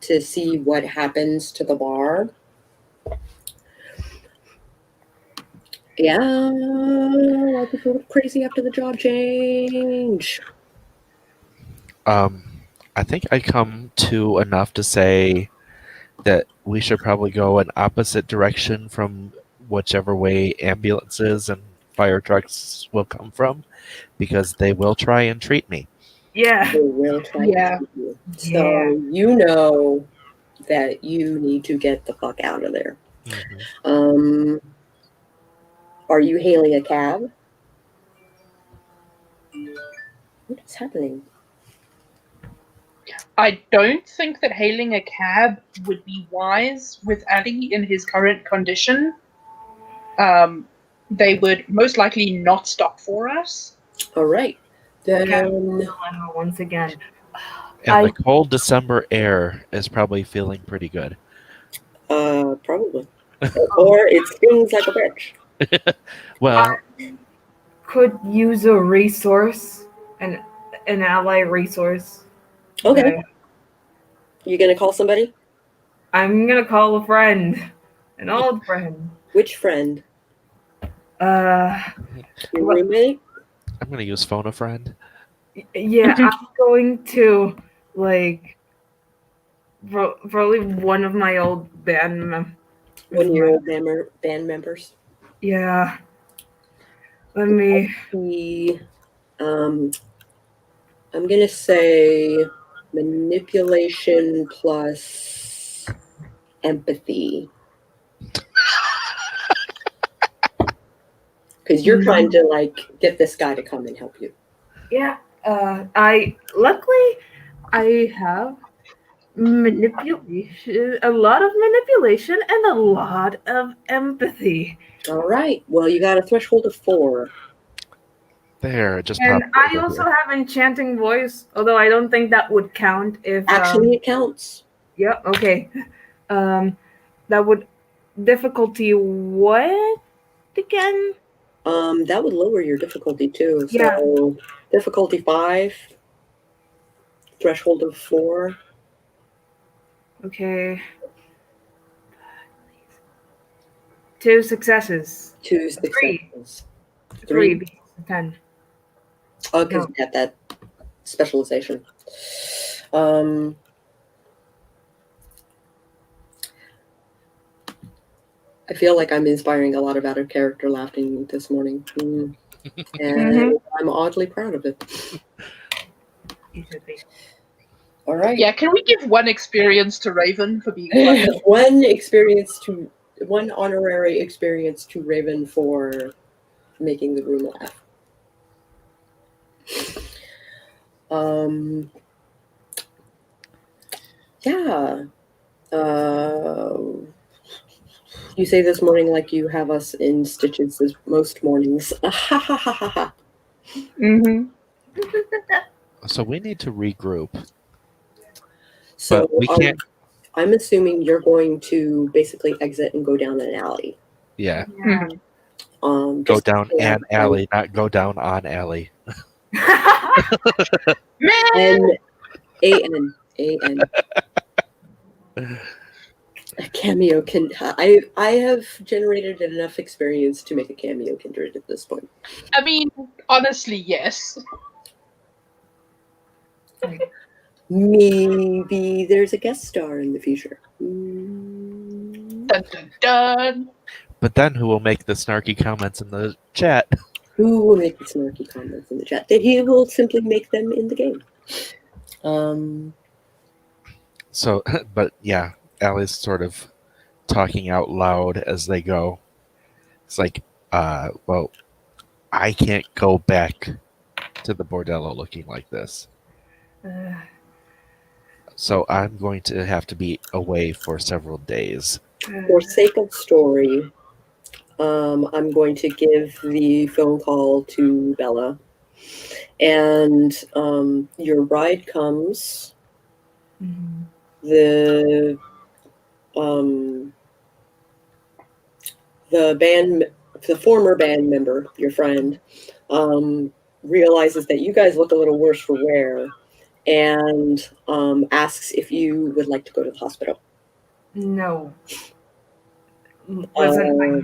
to see what happens to the bar. Yeah, life is a little crazy after the job change. I think I come to enough to say that we should probably go an opposite direction from whichever way ambulances and fire trucks will come from, because they will try and treat me. Yeah. They will try Yeah. to treat you. So that you need to get the fuck out of there. Mhm. Are you hailing a cab? What is happening? I don't think that hailing a cab would be wise with Ali in his current condition. They would most likely not stop for us. All right. Okay. Then Dilemma once again. And the cold December air is probably feeling pretty good. probably. Or it stings like a bitch. Well, Could use a resource, an ally resource. Okay. You gonna call somebody? I'm gonna call a friend, an old friend. Which friend? Uh, Your What- roommate? I'm going to use phone a friend. yeah, I'm going to like probably one of my old One of your old band members? Yeah. Let me. I'm gonna say manipulation plus empathy. Because you're trying to like get this guy to come and help you. Yeah. I have manipulation, a lot of manipulation, and a lot of empathy. All right. Well, you got a threshold of 4. There, it just And popped I over also here. have enchanting voice, although I don't think that would count if. Actually, it counts. Yep. Okay. That would difficulty what again? That would lower your difficulty too. Yeah. So difficulty 5, threshold of 4. Okay. 2 successes. 2 Three. successes. 3 beats 10. Oh, because No. you got that specialization. I feel like I'm inspiring a lot of out of character laughing this morning. And I'm oddly proud of it. You should be. All right. Yeah, can we give one experience to Raven for being funny? One honorary experience to Raven for making the room laugh. Yeah. You say this morning like you have us in stitches as most mornings. Mm-hmm. So we need to regroup. So But we can't. I'm assuming you're going to basically exit and go down an alley. Yeah, Mm-hmm. go Just down to an alley, not go down on alley. Man! A-N. A cameo can. I have generated enough experience to make a cameo kindred at this point. I mean, honestly, yes. Maybe there's a guest star in the future. Dun, dun, dun. But then who will make the snarky comments in the chat? Who will make the snarky comments in the chat? That he will simply make them in the game. So, but yeah, Allie's sort of talking out loud as they go. It's like, well, I can't go back to the bordello looking like this. So I'm going to have to be away for several days. For sake of story, I'm going to give the phone call to Bella. And your ride comes. The former band member, your friend, realizes that you guys look a little worse for wear, and asks if you would like to go to the hospital. No. Listen, I know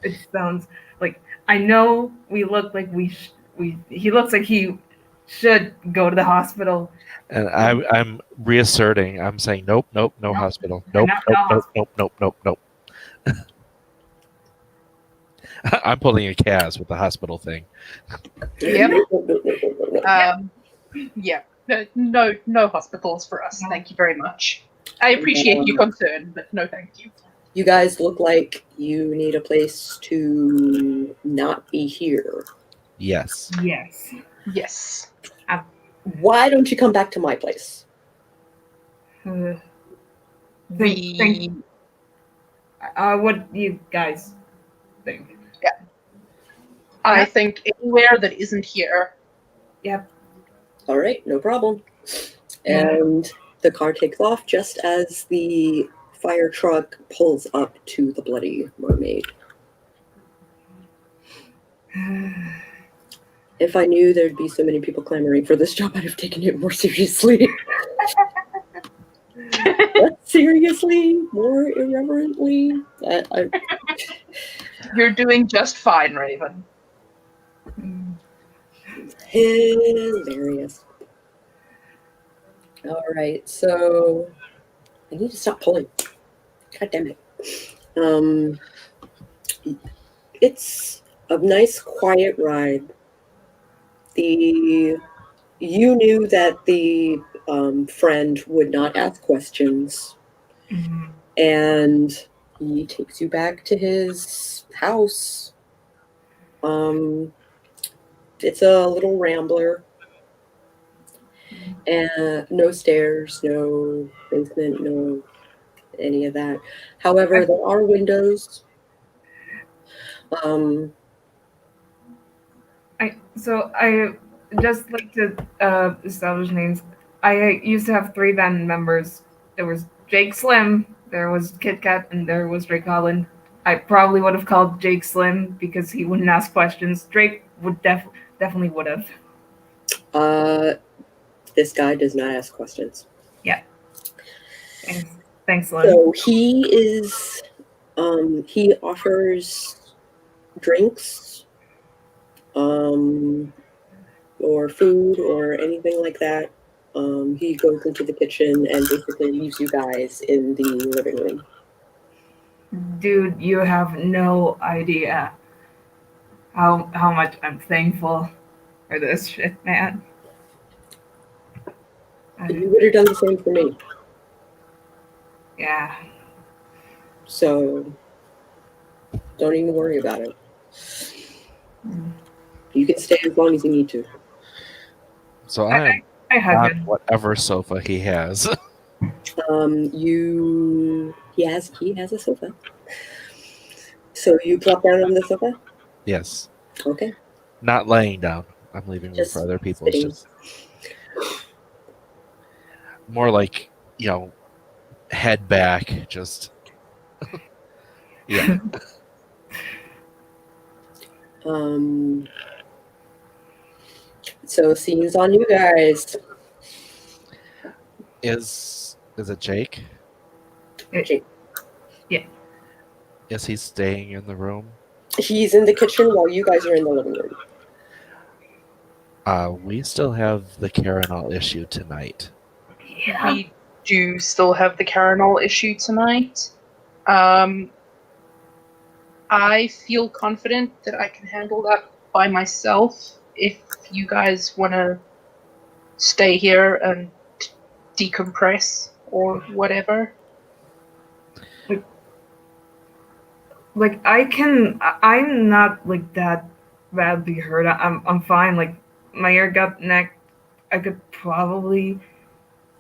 it sounds like I know we look like he looks like he should go to the hospital. And I'm reasserting. I'm saying nope, no hospital. Nope. I'm pulling a Kaz with the hospital thing. Yep. No. Yeah. No hospitals for us. Thank you very much. I appreciate your concern, but no thank you. You guys look like you need a place to not be here. Yes. Yes. Yes. Why don't you come back to my place? Think- We... what do you guys think? I Yeah. think anywhere that isn't here. Yep. All right, no problem. And the car takes off just as the fire truck pulls up to the Bloody Mermaid. If I knew there'd be so many people clamoring for this job, I'd have taken it more seriously. Less seriously, more irreverently. You're doing just fine, Raven. Hilarious. All right, so I need to stop pulling. God damn it. It's a nice, quiet ride. You knew that the friend would not ask questions, Mhm. and he takes you back to his house. It's a little rambler, and no stairs, no basement, no any of that. However, there are windows. I just like to establish names. I used to have 3 band members. There was Jake Slim, there was Kit Kat, and there was Drake Holland. I probably would have called Jake Slim because he wouldn't ask questions. Drake would definitely would have. This guy does not ask questions. Yeah. Thanks, Slim. So he is. He offers drinks, or food or anything like that. He goes into the kitchen and basically leaves you guys in the living room. Dude, you have no idea how much I'm thankful for this shit, man. You would have done the same for me. Yeah. So don't even worry about it. You can stay as long as you need to. So I am hug on him. whatever sofa he has. He has a sofa. So you plop down on the sofa? Yes. Okay. Not laying down. I'm leaving room Just for other people. It's sitting. just more like, head back, just yeah. So scenes on you guys. Is it Jake? Jake. Is he staying in the room? He's in the kitchen while you guys are in the living room. We still have the Carinal issue tonight. Yeah. We do still have the Carinal issue tonight. I feel confident that I can handle that by myself. If you guys want to stay here and decompress or whatever. Like I'm not like that badly hurt. I'm fine. Like my ear got neck. I could probably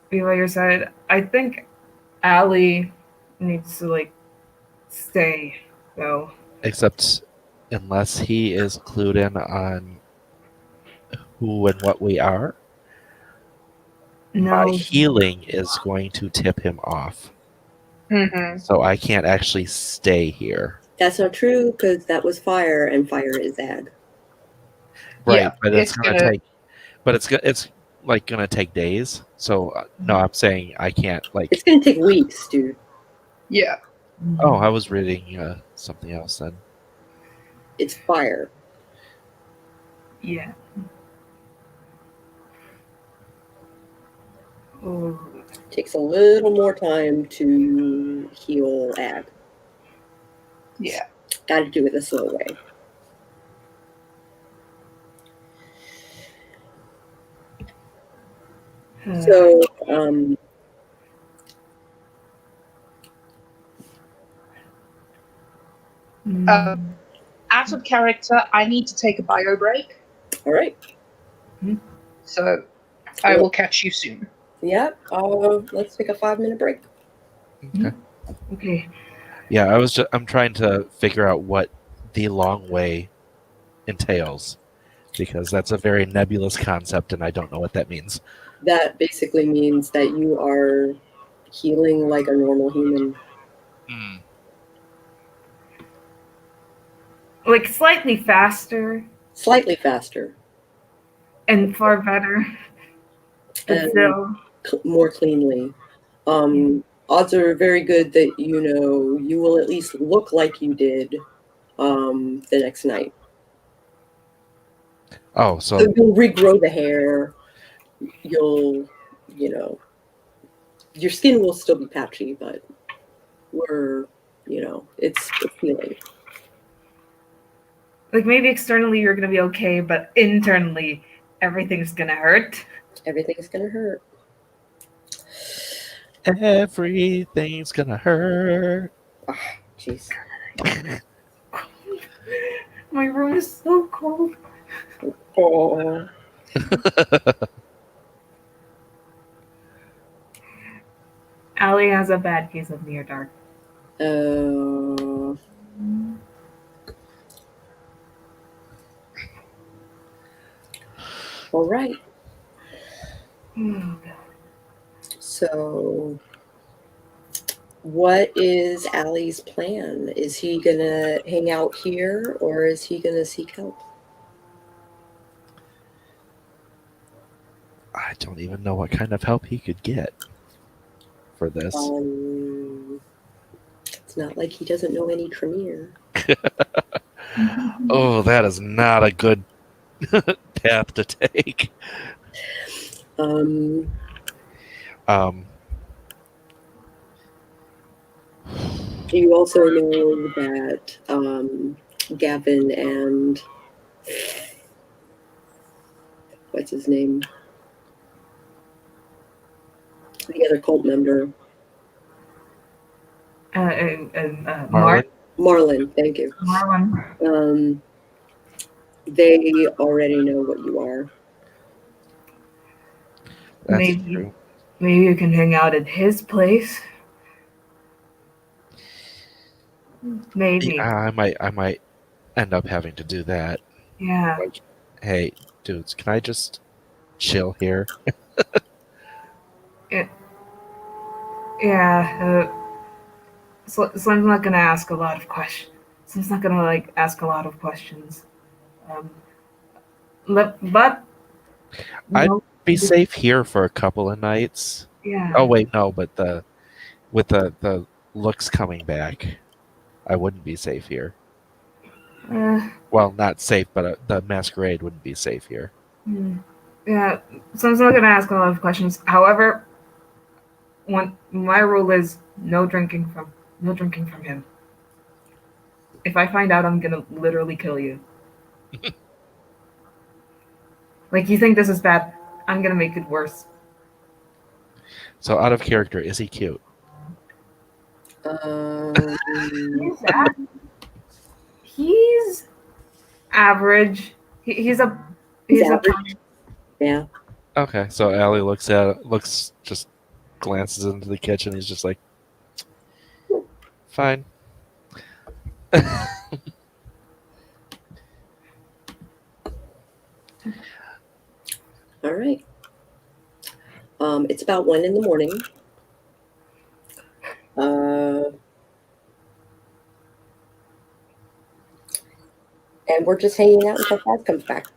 be by your side. I think Allie needs to like stay though. Except unless he is clued in on who and what we are, my No. healing is going to tip him off. Mm-hmm. So I can't actually stay here. That's not true because that was fire, and fire is ag. Right, Yeah, but it's it's gonna gonna- take. But it's like gonna take days. So no, I'm saying I can't like. It's gonna take weeks, dude. Yeah. Oh, I was reading something else then. It's fire. Yeah. Oh. Takes a little more time to heal ag. Yeah. Got to do it the slow way. So, Out of character, I need to take a bio break, All right. so I will catch you soon. Yeah. Let's take a 5-minute break. Okay. Okay. Yeah, I'm trying to figure out what the long way entails, because that's a very nebulous concept and I don't know what that means. That basically means that you are healing like a normal human. Like slightly faster Slightly faster. and far better. But And still. more cleanly. Odds are very good that you will at least look like you did the next night. Oh, so So you'll regrow the hair. You'll, your skin will still be patchy, but it's healing. Like maybe externally you're gonna be okay, but internally everything's gonna hurt. Everything's gonna hurt. everything's gonna hurt. Jeez. My room is so cold. Oh. Allie has a bad case of near dark. All right. Oh, God. So, what is Allie's plan? Is he gonna hang out here, or is he gonna seek help? I don't even know what kind of help he could get for this. It's not like he doesn't know any Tremere. Oh, that is not a good path to take. You also know that Gavin and what's his name? The other cult member. Marlon, thank you. Marlon. They already know what you are. That's Maybe. true. Maybe you can hang out at his place. Maybe. Yeah, I might end up having to do that. Yeah. Like, hey, dudes, can I just chill here? Yeah. Slim's not gonna ask a lot of questions. Slim's not gonna ask a lot of questions. But I'd be safe here for a couple of nights. Yeah. Oh wait, no, but with the looks coming back, I wouldn't be safe here. Well, not safe, but the masquerade wouldn't be safe here. Yeah, Slim's not gonna ask a lot of questions. However, my rule is no drinking from him. If I find out, I'm gonna literally kill you. Like, you think this is bad? I'm gonna make it worse. So, out of character, is he cute? He's average. He's average. Yeah. Okay, so Allie just glances into the kitchen. He's just like, fine. All right. It's about 1 in the morning. And we're just hanging out until Faz comes back.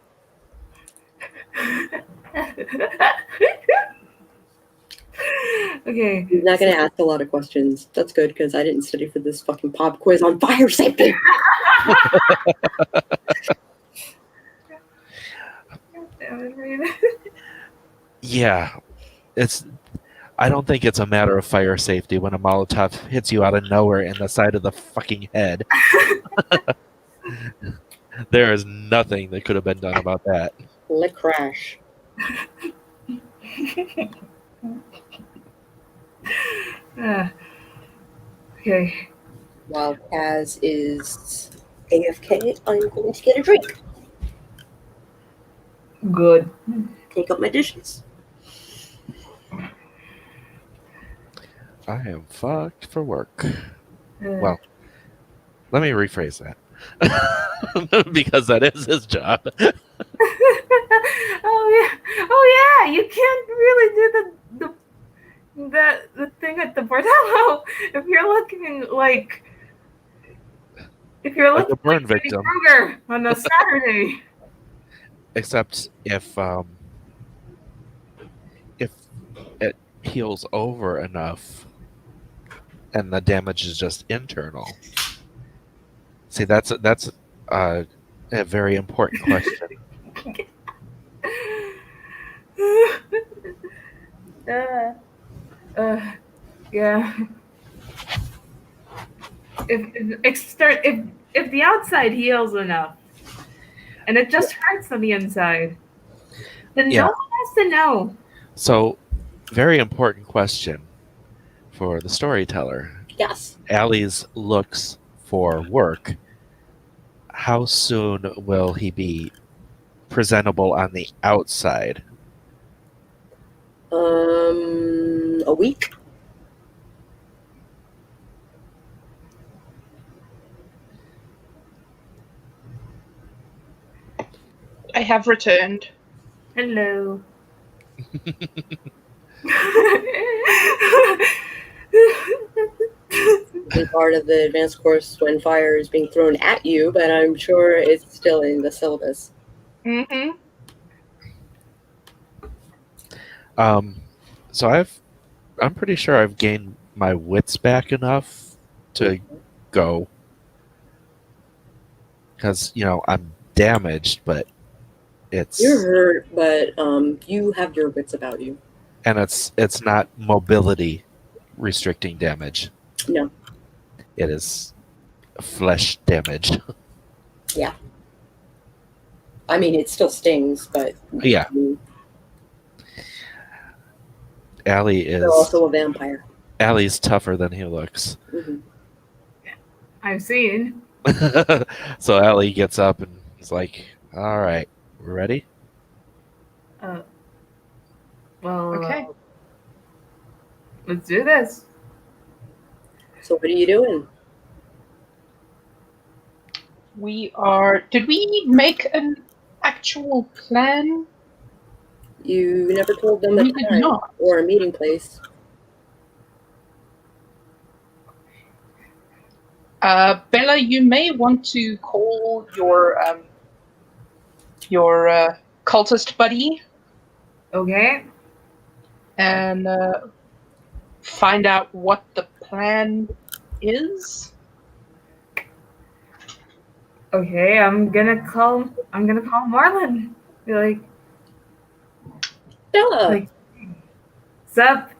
Okay. He's not going to ask a lot of questions. That's good, because I didn't study for this fucking pop quiz on fire safety. Yeah, I don't think it's a matter of fire safety when a Molotov hits you out of nowhere in the side of the fucking head. There is nothing that could have been done about that. Let crash. Okay. While Kaz is AFK, I'm going to get a drink. Good. Take up my dishes. I am fucked for work. Well, let me rephrase that. Because that is his job. Oh yeah, you can't really do the thing at the bordello if you're looking like Like a burn Freddy victim. Krueger on a Saturday. Except if it heals over enough and the damage is just internal. See, that's a very important question. Yeah. If the outside heals enough, and it just hurts on the inside, then Yeah. no one has to know. So, very important question for the storyteller. Yes. Allie's looks for work. How soon will he be presentable on the outside? A week? I have returned. Hello. Be part of the advanced course when fire is being thrown at you, but I'm sure it's still in the syllabus. Mm-hmm. So I'm pretty sure I've gained my wits back enough to go. Because, I'm damaged, but it's... You're hurt, but you have your wits about you. And it's not mobility restricting damage. No. It is flesh damage. Yeah. I mean, it still stings, but... Yeah. Allie is... You're also a vampire. Allie's tougher than he looks. Mm-hmm. I've seen. So Allie gets up and is like, all right, we're ready? Well, Okay. Let's do this. So what are you doing? Did we make an actual plan? You never told them We a did time not. or a meeting place. Bella, you may want to call your cultist buddy Okay. and find out what the plan is. Okay, I'm gonna call Marlon. Be like, Bella! sup?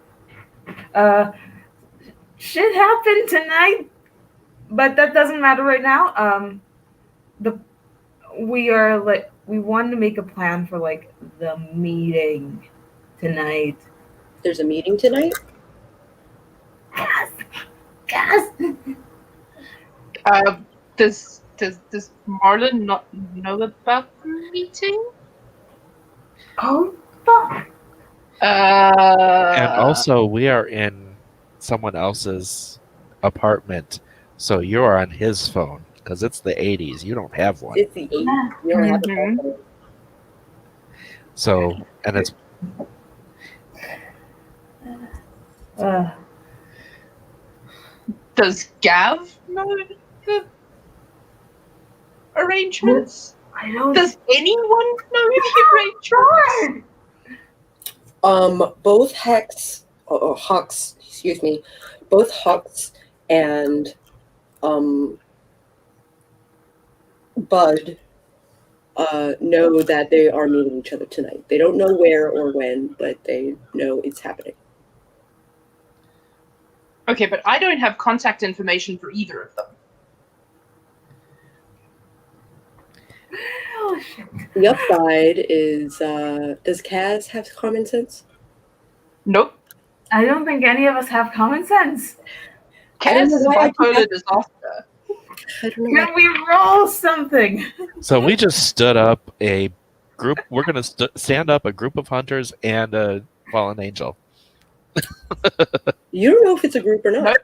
Shit happened tonight, but that doesn't matter right now. We want to make a plan for the meeting tonight. There's a meeting tonight? Gas. Does Marlon not know about the meeting? Oh fuck. And also, we are in someone else's apartment, so you're on his phone, because it's the 80s. You don't have one. It's the 8th. You don't have a Mhm. phone. So, and it's... Does Gav know the arrangements? I don't. Does anyone know the arrangements? Both Hux, excuse me, both Hux and Bud know that they are meeting each other tonight. They don't know where or when, but they know it's happening. Okay, but I don't have contact information for either of them. Oh shit. The upside is, does Kaz have common sense? Nope. I don't think any of us have common sense. I don't Kaz know is a why I keep bipolar disaster. I don't know. Can we roll something? So we just stood up a group. We're going to stand up a group of hunters and a fallen angel. You don't know if it's a group or not.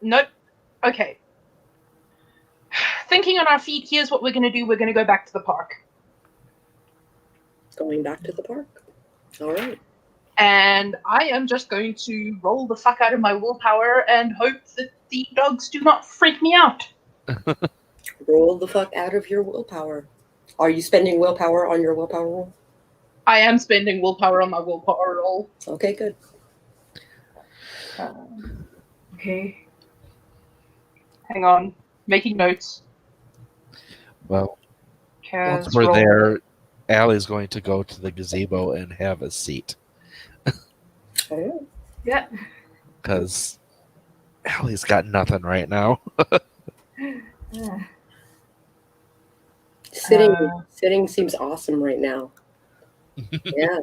Nope. Okay. Thinking on our feet, here's what we're going to do. We're going to go back to the park. Going back to the park. All right. And I am just going to roll the fuck out of my willpower and hope that the dogs do not freak me out. Roll the fuck out of your willpower. Are you spending willpower on your willpower roll? I am spending willpower on my willpower roll. Okay, good. Okay. Hang on. Making notes. Well, Cas once we're roll. there, Allie's going to go to the gazebo and have a seat. Oh. Yeah. Because Allie's got nothing right now. Sitting seems awesome right now. Yeah.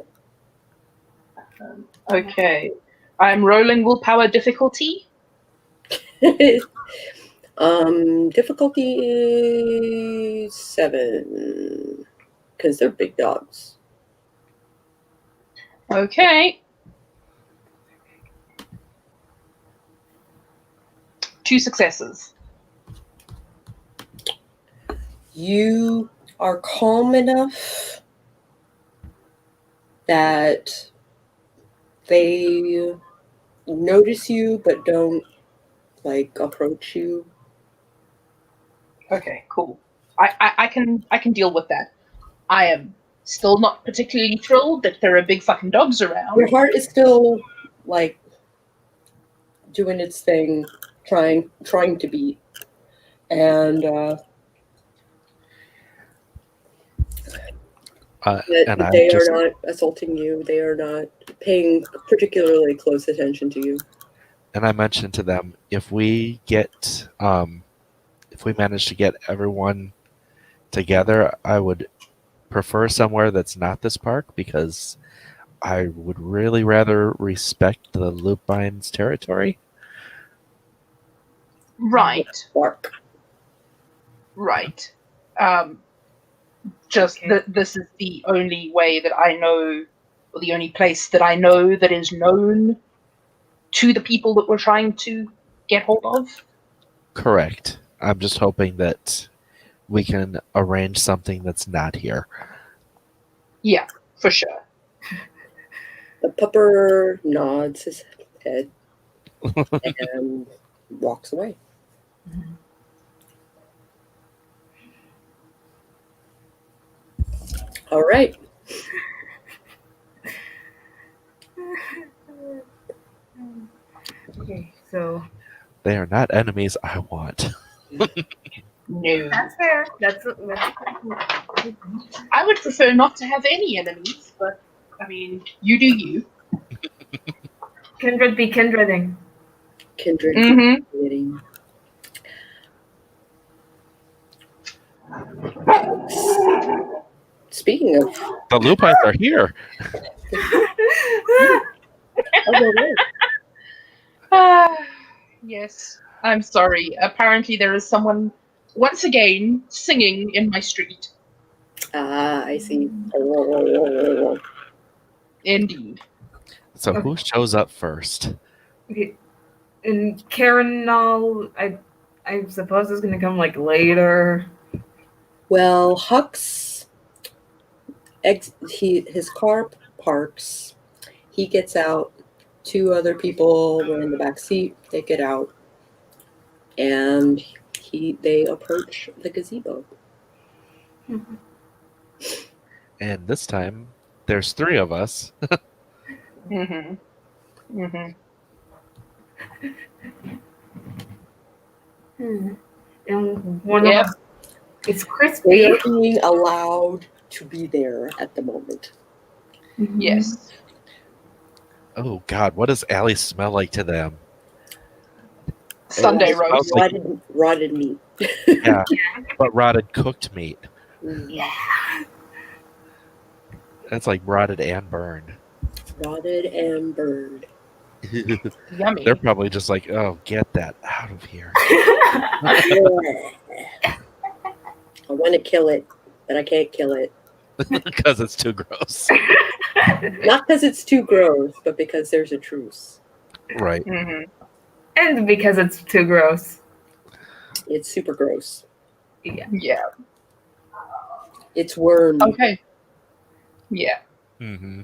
Okay. I'm rolling willpower difficulty. Difficulty 7. Because they're big dogs. Okay. 2 successes. You are calm enough that they notice you but don't approach you. Okay, cool. I can deal with that. I am still not particularly thrilled that there are big fucking dogs around. Your heart is still doing its thing, trying to beat, and they are not assaulting you. They are not paying particularly close attention to you. And I mentioned to them, if we manage to get everyone together, I would prefer somewhere that's not this park, because I would really rather respect the Lupine's territory. Right. Bark. Right. This is the only way that I know, or the only place that I know that is known to the people that we're trying to get hold of. Correct. I'm just hoping that we can arrange something that's not here. Yeah, for sure. The pupper nods his head and walks away. All right. Okay, so They are not enemies I want. No. that's fair. That's I would prefer not to have any enemies, but, I mean, you do you. kindred be kindreding. Kindred. Mm-hmm. Speaking of, The Lupines are here. Yes, I'm sorry. Apparently there is someone, once again, singing in my street. I see. Indeed. So who shows up first? Okay. And Karen, I suppose is gonna come later. Well, Hux, his car parks. He gets out. 2 other people were in the back seat. They get out, and they approach the gazebo. And this time, there's 3 of us. Mm-hmm. Mm-hmm. And one Yep. of us, it's They crispy. are being allowed to be there at the moment. Yes. Oh God, what does Allie smell like to them? Sunday It smells roast. like- Rotted meat. Yeah, but rotted cooked meat. Yeah. That's like rotted and burned. Rotted and burned. Yummy. They're probably just like, oh, get that out of here. I want to kill it, but I can't kill it. Because it's too gross. Not because it's too gross, but because there's a truce. Right. Mm-hmm. And because it's too gross. It's super gross. Yeah. Yeah. It's worm. Okay. Yeah. Mm-hmm.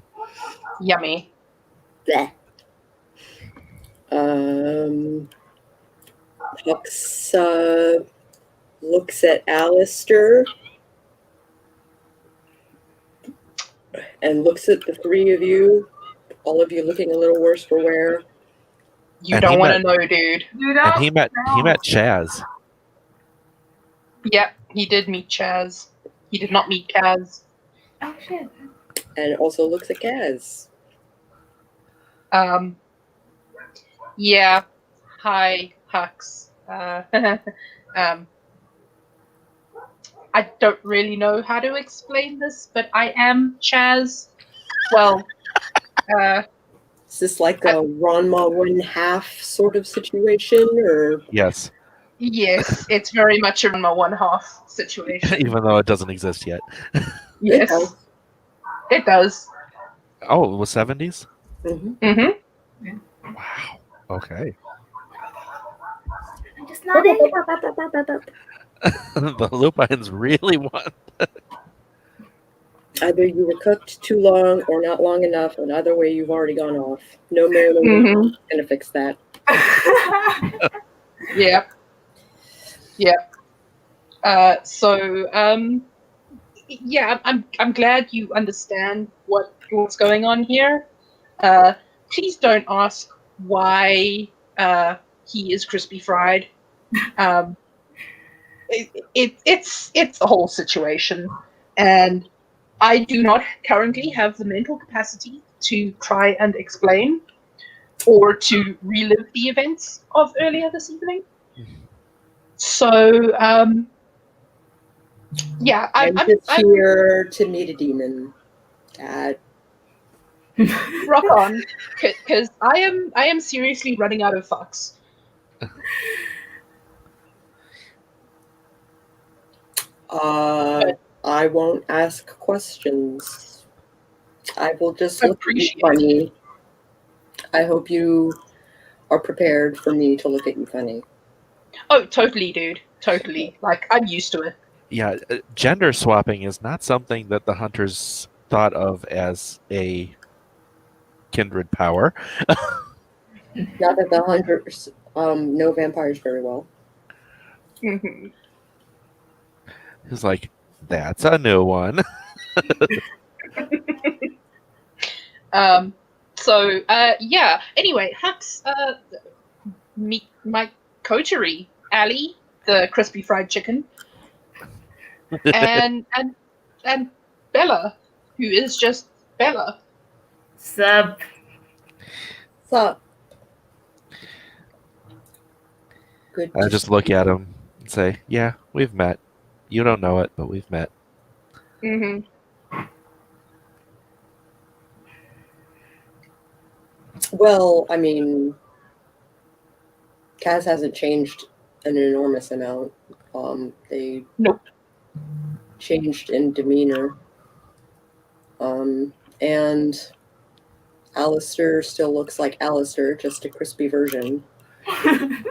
Yummy. Bleh. Hux looks at Allistair and looks at the three of you, all of you looking a little worse for wear. You And don't he want to met- know, dude. You And he met Chaz. Yep, he did meet Chaz. He did not meet Kaz. Oh shit. And also looks at Kaz. Yeah. Hi, Hux. I don't really know how to explain this, but I am Chaz. Well, Is this like a Ranma 1/2 sort of situation, or Yes. yes, it's very much a my 1/2 situation. Even though it doesn't exist yet. Yes, does. it does. Oh, it was 70s? Mm-hmm. Mm-hmm. Wow. Okay. I'm just nodding. The lupines really want. Either you were cooked too long or not long enough, and either way you've already gone off. No man Mm-hmm. is gonna fix that. Yep. Yep. Yeah, I'm glad you understand what's going on here. Please don't ask why he is crispy fried. It's a whole situation, and I do not currently have the mental capacity to try and explain or to relive the events of earlier this evening. So, yeah, I'm just here to meet a demon. rock on, because I am seriously running out of fucks. I won't ask questions. I will just look at you Appreciate funny. I hope you are prepared for me to look at you funny. Oh, totally, dude. Totally. Like, I'm used to it. Yeah, gender swapping is not something that the hunters thought of as a kindred power. Not that the hunters know vampires very well. Mm-hmm. He's like, that's a new one. Yeah. Anyway, Hux, meet my coterie, Allie, the crispy fried chicken, and Bella, who is just Bella. Sup? Sup? Good. I just look at him and say, yeah, we've met. You don't know it, but we've met. Mm-hmm. Well, I mean, Kaz hasn't changed an enormous amount. They Nope. changed in demeanor. And Allistair still looks like Allistair, just a crispy version.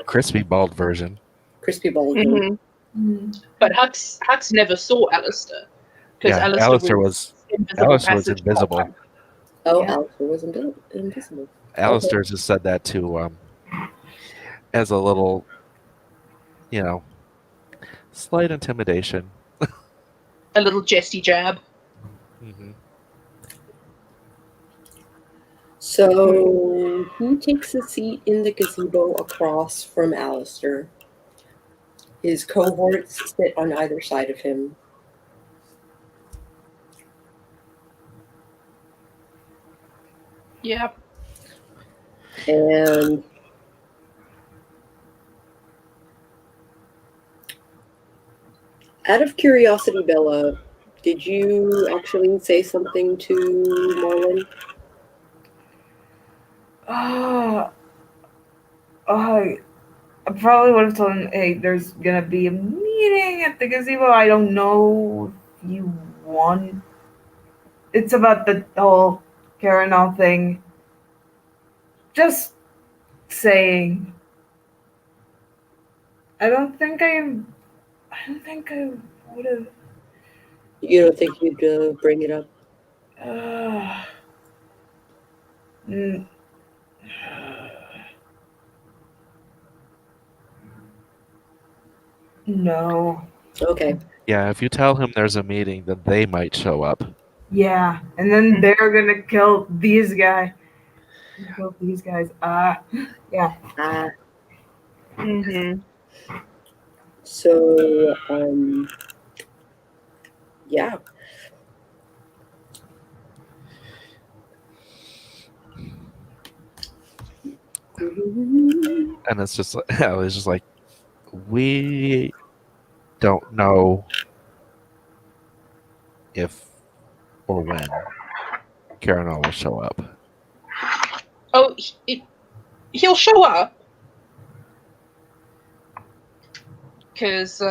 Crispy bald version. Crispy bald. Mm-hmm. But Hux never saw Allistair. Because Yeah, Allistair was invisible. invisible. Oh, Yeah. Allistair was invisible. Allistair just said that to as a little, slight intimidation. A little jesty jab. Mm-hmm. So he takes a seat in the gazebo across from Allistair. His cohorts sit on either side of him. Yeah. And out of curiosity, Bella, did you actually say something to Marlon? I probably would have told him, hey, there's gonna be a meeting at the gazebo. I don't know if you want. It's about the whole Karanal thing. Just saying. I don't think I would have. You don't think you'd bring it up? Mm, no. Okay. Yeah, if you tell him there's a meeting, then they might show up. Yeah, and then they're gonna kill these guys. Kill these guys. Yeah. Mm-hmm. So, yeah. And it's just it's just like we don't know if or when Karanal will show up. Oh, he'll show up. Because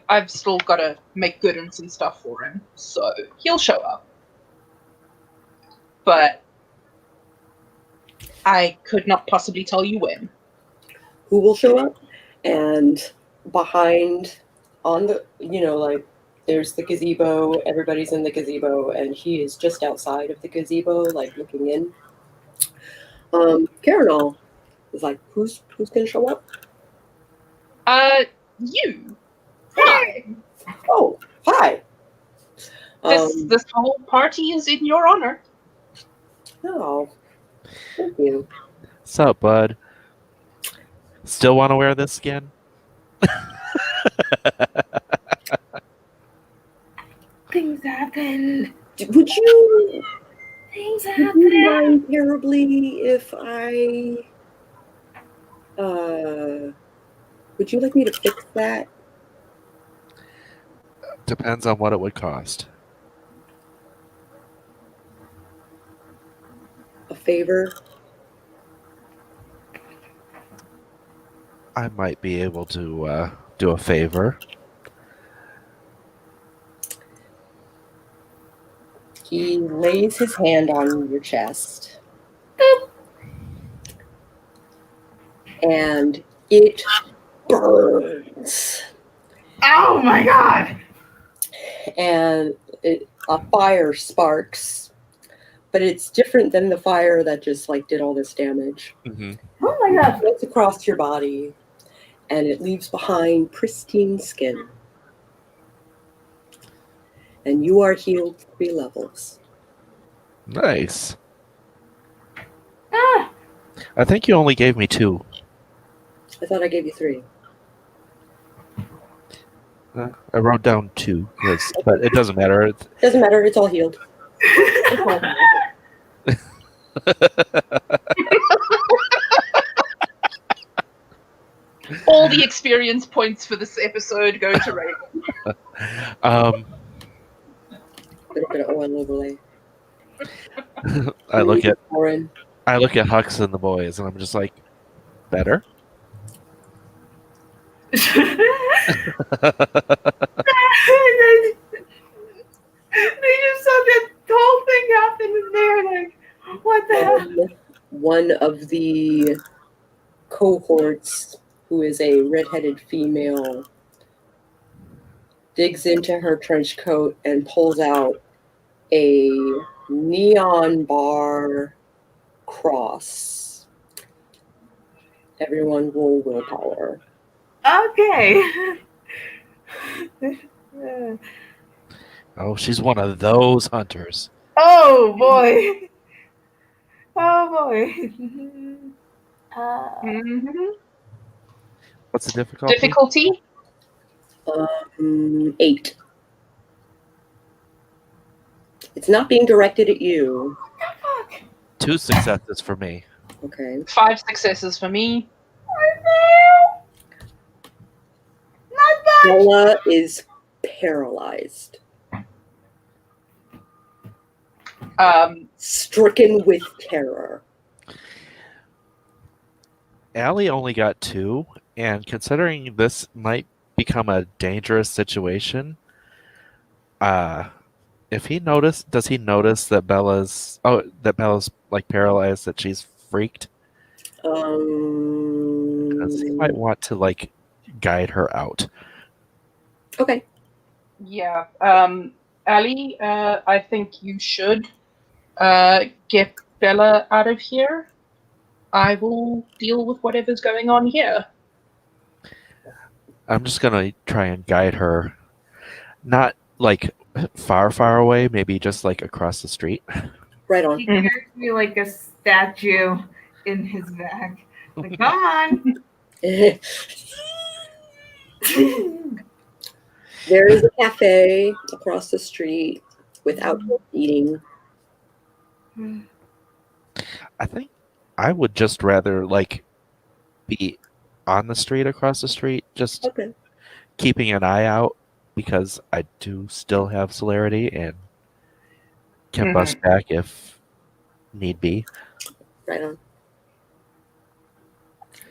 I've still got to make good on some stuff for him, so he'll show up. But I could not possibly tell you when. Who will show up? And behind, on the, like, there's the gazebo. Everybody's in the gazebo, and he is just outside of the gazebo, like looking in. Karanal is like, who's gonna show up? You. Hi. Oh, hi. This whole party is in your honor. Oh, thank you. Sup, bud? Still want to wear this skin? Things happen. Would you Things Would you happen. mind terribly if would you like me to fix that? Depends on what it would cost. A favor? I might be able to do a favor. He lays his hand on your chest. And it burns. Oh my god! And a fire sparks. But it's different than the fire that just like did all this damage. Mm-hmm. Oh my god! It floats across your body and it leaves behind pristine skin. And you are healed 3 levels. Nice. Ah! I think you only gave me 2. I thought I gave you 3. I wrote down 2, but it doesn't matter. Doesn't matter, it's all healed. It's all healed. All the experience points for this episode go to Raven. Little bit of oil overlay. I look at Warren. Hux and the boys, and I'm just like, better. They just saw that whole thing happen and they're like, what the hell? One of the cohorts, who is a redheaded female, digs into her trench coat and pulls out a neon bar cross. Everyone roll willpower. Okay. Oh, she's one of those hunters. Oh boy. Oh boy. What's the difficulty? Difficulty? 8. It's not being directed at you. 2 successes for me. Okay. 5 successes for me. Not much. Bella is paralyzed. Stricken with terror. Allie only got 2, and considering this might become a dangerous situation, does he notice that Bella's like paralyzed, that she's freaked? Because he might want to like guide her out. Okay. Yeah. Ali, I think you should get Bella out of here. I will deal with whatever's going on here. I'm just gonna try and guide her, not like far away, maybe just like across the street. Right on. He carries me like a statue in his back. Like, come on. There is a cafe across the street with outdoor eating. I think I would just rather like be on the street across the street, just Okay. keeping an eye out, because I do still have celerity and can bust back if need be. Right on.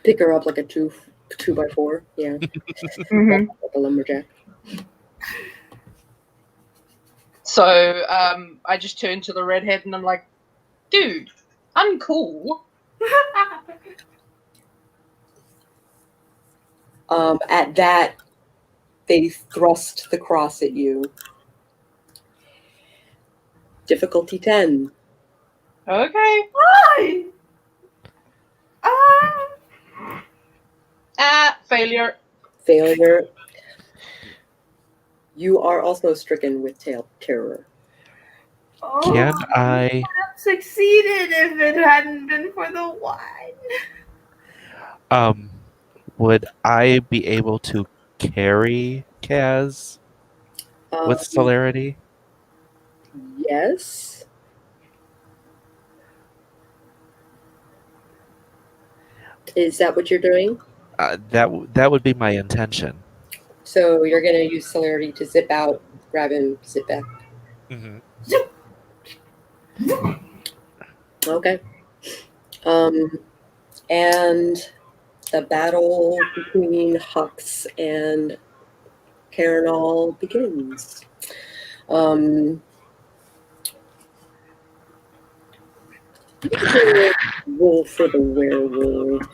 Pick her up like a 2x4. Yeah. Mhm. Like a lumberjack. So I just turn to the redhead and I'm like, dude, uncool. At that, they thrust the cross at you. Difficulty 10. Okay. Why? Failure. Failure. You are also stricken with terror. Oh, Can I I would have succeeded if it hadn't been for the wine. would I be able to carry Kaz with celerity? Yes. Is that what you're doing? That would be my intention. So you're going to use celerity to zip out, grab him, zip back. Mm-hmm. Okay. And the battle between Hux and Caranol begins. Roll for the werewolves.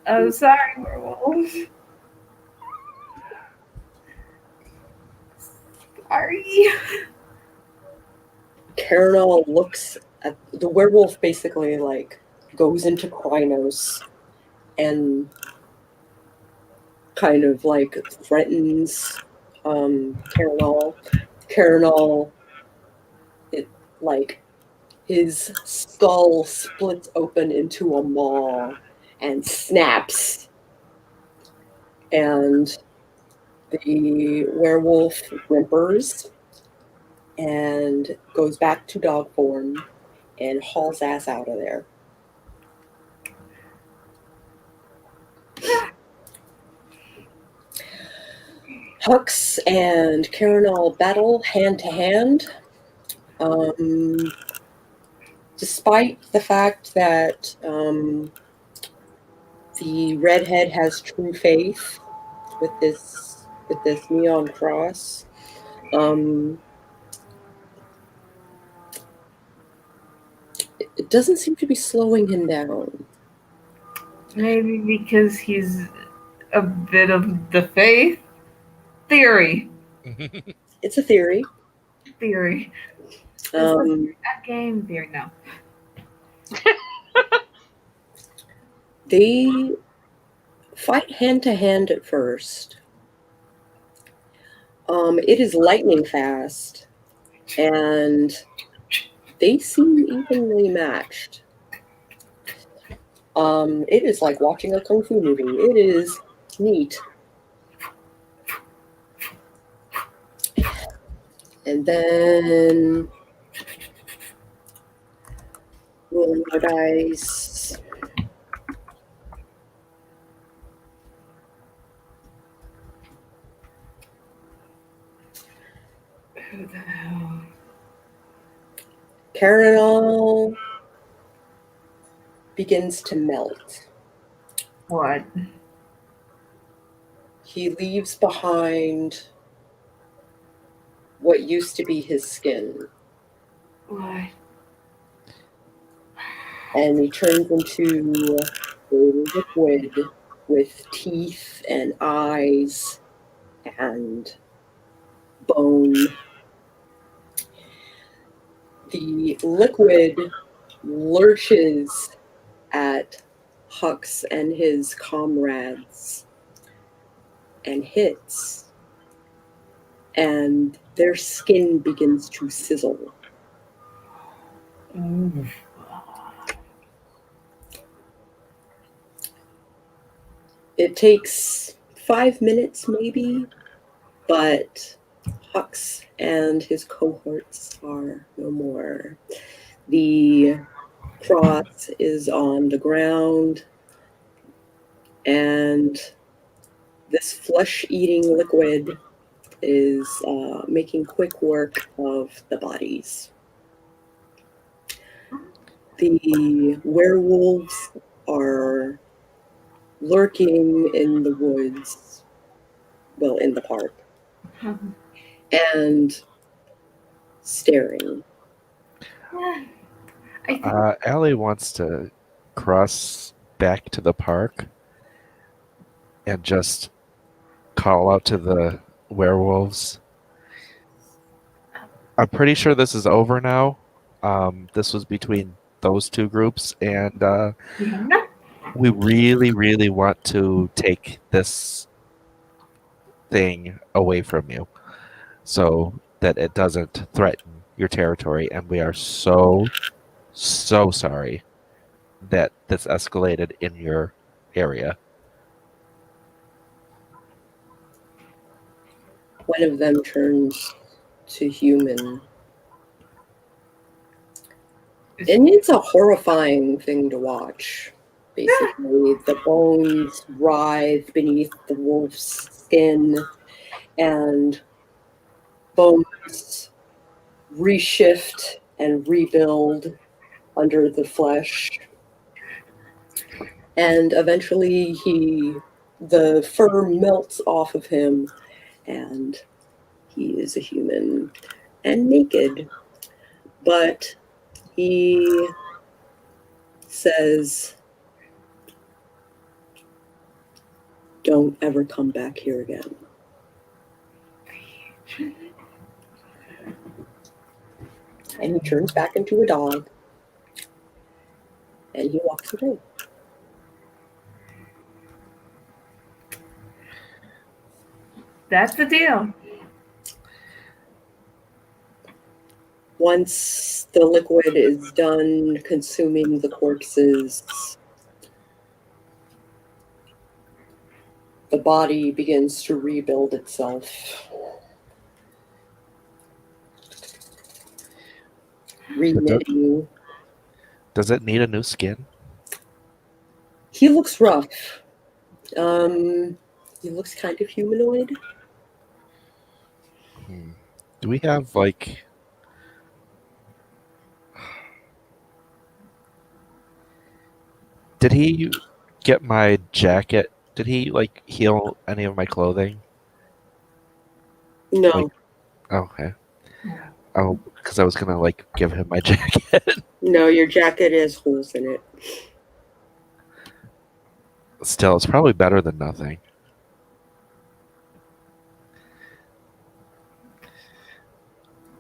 Oh, sorry, werewolf. Sorry. Caranol looks at the werewolf, basically like goes into Krynos and kind of like threatens Caranol. Caranol, it like his skull splits open into a maw and snaps, and the werewolf whimpers and goes back to dog form and hauls ass out of there. Hux and Caranol battle hand to hand. Despite the fact that the redhead has true faith with this neon cross, it doesn't seem to be slowing him down. Maybe because he's a bit of the faith. Theory. It's a theory. Theory. Um, A game theory, no. They fight hand to hand at first. It is lightning fast, and they seem evenly matched. It is like watching a kung fu movie. It is neat. And then rolling our dice. Who the hell? Carinal begins to melt. What? He leaves behind what used to be his skin, What? and he turns into a liquid with teeth and eyes and bone. The liquid lurches at Hux and his comrades and hits, and their skin begins to sizzle. Ooh. It takes 5 minutes maybe, but Hux and his cohorts are no more. The cross is on the ground, and this flesh-eating liquid is making quick work of the bodies. The werewolves are lurking in the woods, well, in the park, and staring. I think Allie wants to cross back to the park and just call out to the werewolves. I'm pretty sure this is over now. This was between those two groups, and we really, really want to take this thing away from you so that it doesn't threaten your territory. And we are so sorry that this escalated in your area. One of them turns to human. And it's a horrifying thing to watch. Basically, the bones writhe beneath the wolf's skin, and bones reshift and rebuild under the flesh. And eventually the fur melts off of him, and he is a human and naked. But he says, "Don't ever come back here again." And he turns back into a dog, and he walks away. that's the deal. Once the liquid is done consuming the corpses, the body begins to rebuild itself. Reknitting. Does it need a new skin? He looks rough. He looks kind of humanoid. Do we have, like... Did he get my jacket? Did he, like, heal any of my clothing? No, Like- Okay. Oh, because I was going to, like, give him my jacket. no, your jacket has holes in it. Still, it's probably better than nothing.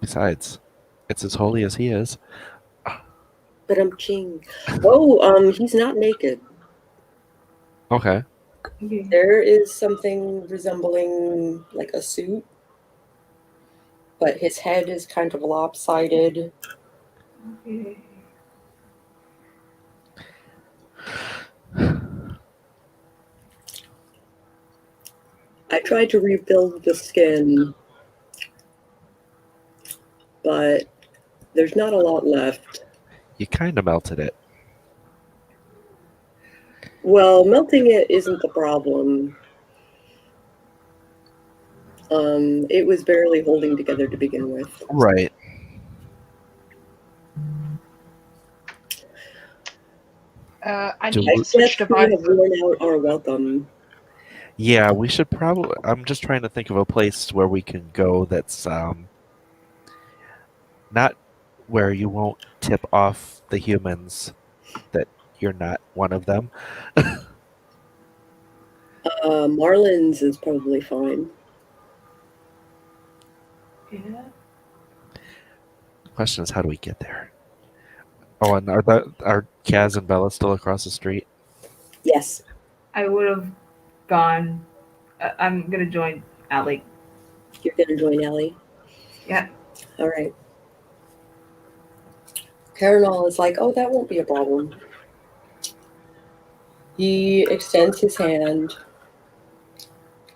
Besides, it's as holy as he is. But I'm ching. Oh, he's not naked. Okay. There is something resembling like a suit, but his head is kind of lopsided. Okay. I tried to rebuild the skin, but there's not a lot left. You kind of melted it. Well, melting it isn't the problem. It was barely holding together to begin with. Right. I Do need we- to switch Yes, we have devices. worn out our welcome. Yeah, we should probably. I'm just trying to think of a place where we can go that's not where you won't tip off the humans that you're not one of them. Marlin's is probably fine. Yeah. The question is, how do we get there? Oh, and are Kaz and Bella still across the street? Yes. I would have gone. I'm gonna join Allie. You're going to join Ellie? Yeah. All right. Caranol is like, oh, that won't be a problem. He extends his hand.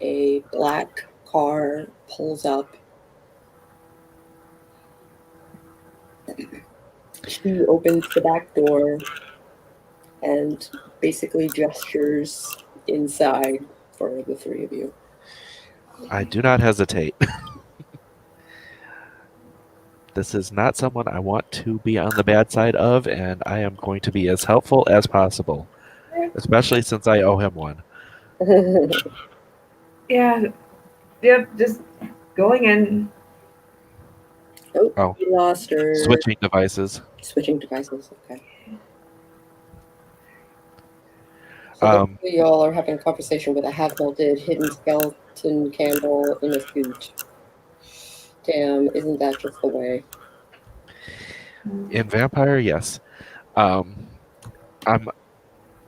A black car pulls up. She opens the back door and basically gestures inside for the three of you. I do not hesitate. This is not someone I want to be on the bad side of, and I am going to be as helpful as possible, especially since I owe him one. Yeah. Yep. Just going in. Oh. We lost her. Switching devices. Switching devices, okay. So basically y'all are having a conversation with a half-melted hidden skeleton candle in a suit. Damn, isn't that just the way? In Vampire, yes. I'm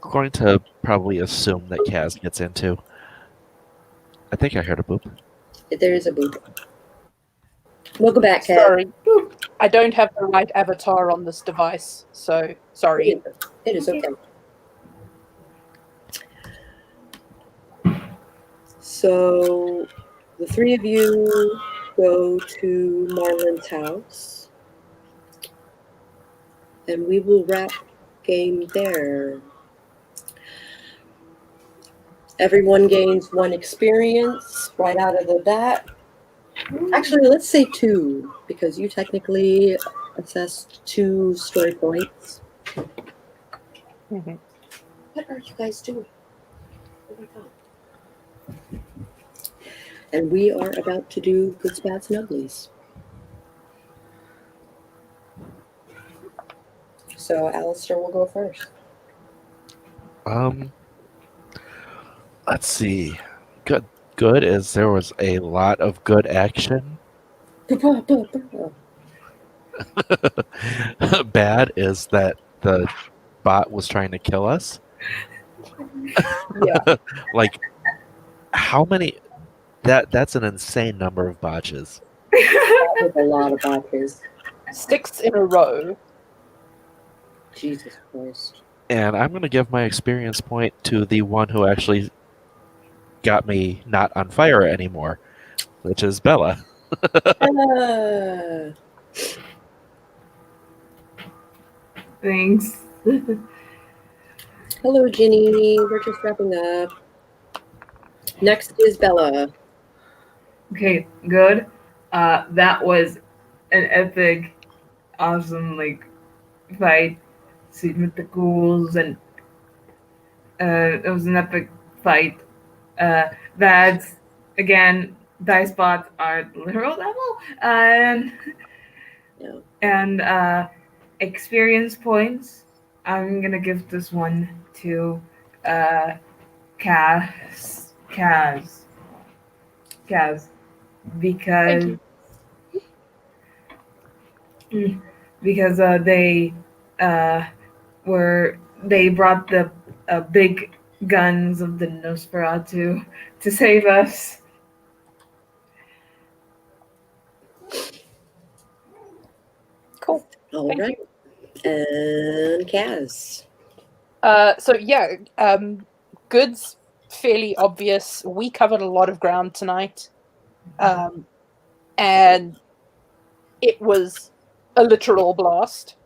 going to probably assume that Kaz gets into. I think I heard a boop. There is a boop. Welcome back, Kat. Sorry, I don't have the right avatar on this device, so sorry. It is okay. So the three of you go to Marlin's house, and we will wrap game there. Everyone gains 1 experience right out of the bat. Actually, let's say 2, because you technically assessed 2 story points. Mhm. What are you guys doing? Oh my god. And we are about to do Goods, Bads, and Uglies. So Allistair will go first. Let's see. Good is there was a lot of good action. Bad is that the bot was trying to kill us. Yeah. Like, how many? That's an insane number of botches. That was a lot of botches. 6 in a row. Jesus Christ. And I'm going to give my experience point to the one who actually got me not on fire anymore, which is Bella. Thanks. Hello, Ginny. We're just wrapping up. Next is Bella. Okay, good. That was an epic, awesome fight. Scene with the ghouls, and it was an epic fight. That's again, dice bots are literal devil, Yeah. and experience points. I'm gonna give this one to Kaz, because they brought the big guns of the Nosferatu to save us. Cool. All Thank right. And Kaz. So yeah, goods fairly obvious. We covered a lot of ground tonight, and it was a literal blast.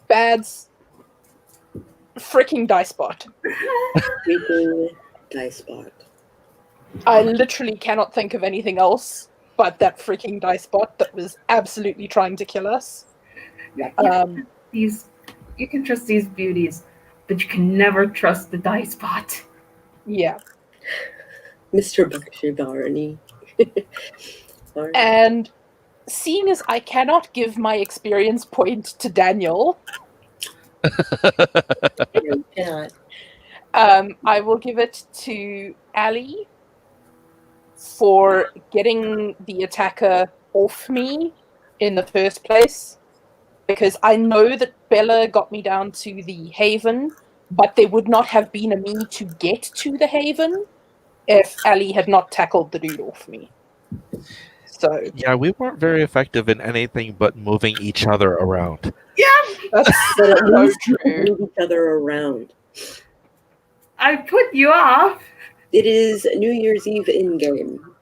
Bad's freaking dice bot. Freaking dice bot. I literally cannot think of anything else. but that freaking dice bot that was absolutely trying to kill us. You can trust these beauties, but you can never trust the dice bot. Yeah. Mr. Bakshivarani. Sorry. And seeing as I cannot give my experience point to Daniel, You cannot. I will give it to Ali for getting the attacker off me in the first place, because I know that Bella got me down to the haven, but there would not have been a me to get to the haven if Ali had not tackled the dude off me. So Yeah, we weren't very effective in anything but moving each other around. that's But at so least you can true. move each other around. I put you off. It is New Year's Eve in-game.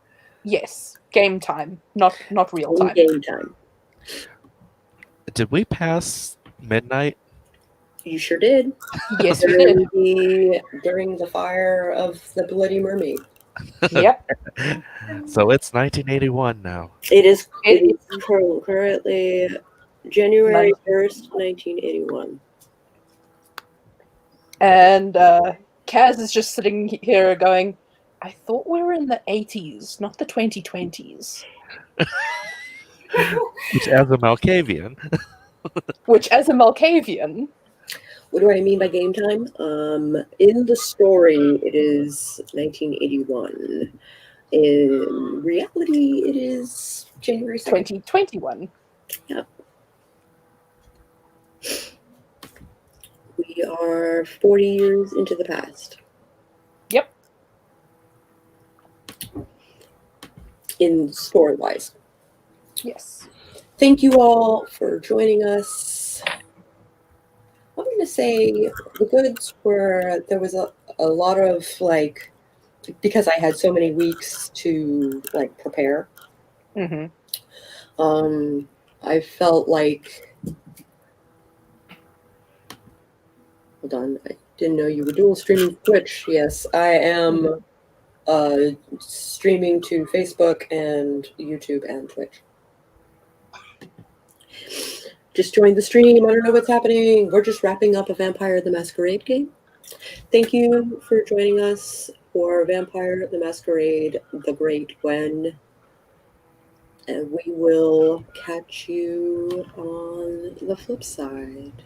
Yes, game time, not real time. In-game time. Did we pass midnight? You sure did. Yes, we did. During the fire of the Bloody Mermaid. Yep. So it's 1981 now. It is It currently January 1st, 1981. And Kaz is just sitting here going, I thought we were in the 80s, not the 2020s. Which, as a Malkavian, Which, as a Malkavian, What do I mean by game time? In the story, it is 1981. In reality, it is January 2nd. 2021. We are 40 years into the past. Yep. In story-wise. Yes. Thank you all for joining us. I'm going to say the goods were, there was a lot of, like, because I had so many weeks to, like, prepare. Mm-hmm. I felt like, hold on, I didn't know you were dual streaming Twitch. Yes, I am streaming to Facebook and YouTube and Twitch. Just joined the stream. I don't know what's happening. We're just wrapping up a Vampire the Masquerade game. Thank you for joining us for Vampire the Masquerade, The Great Gwen. And we will catch you on the flip side.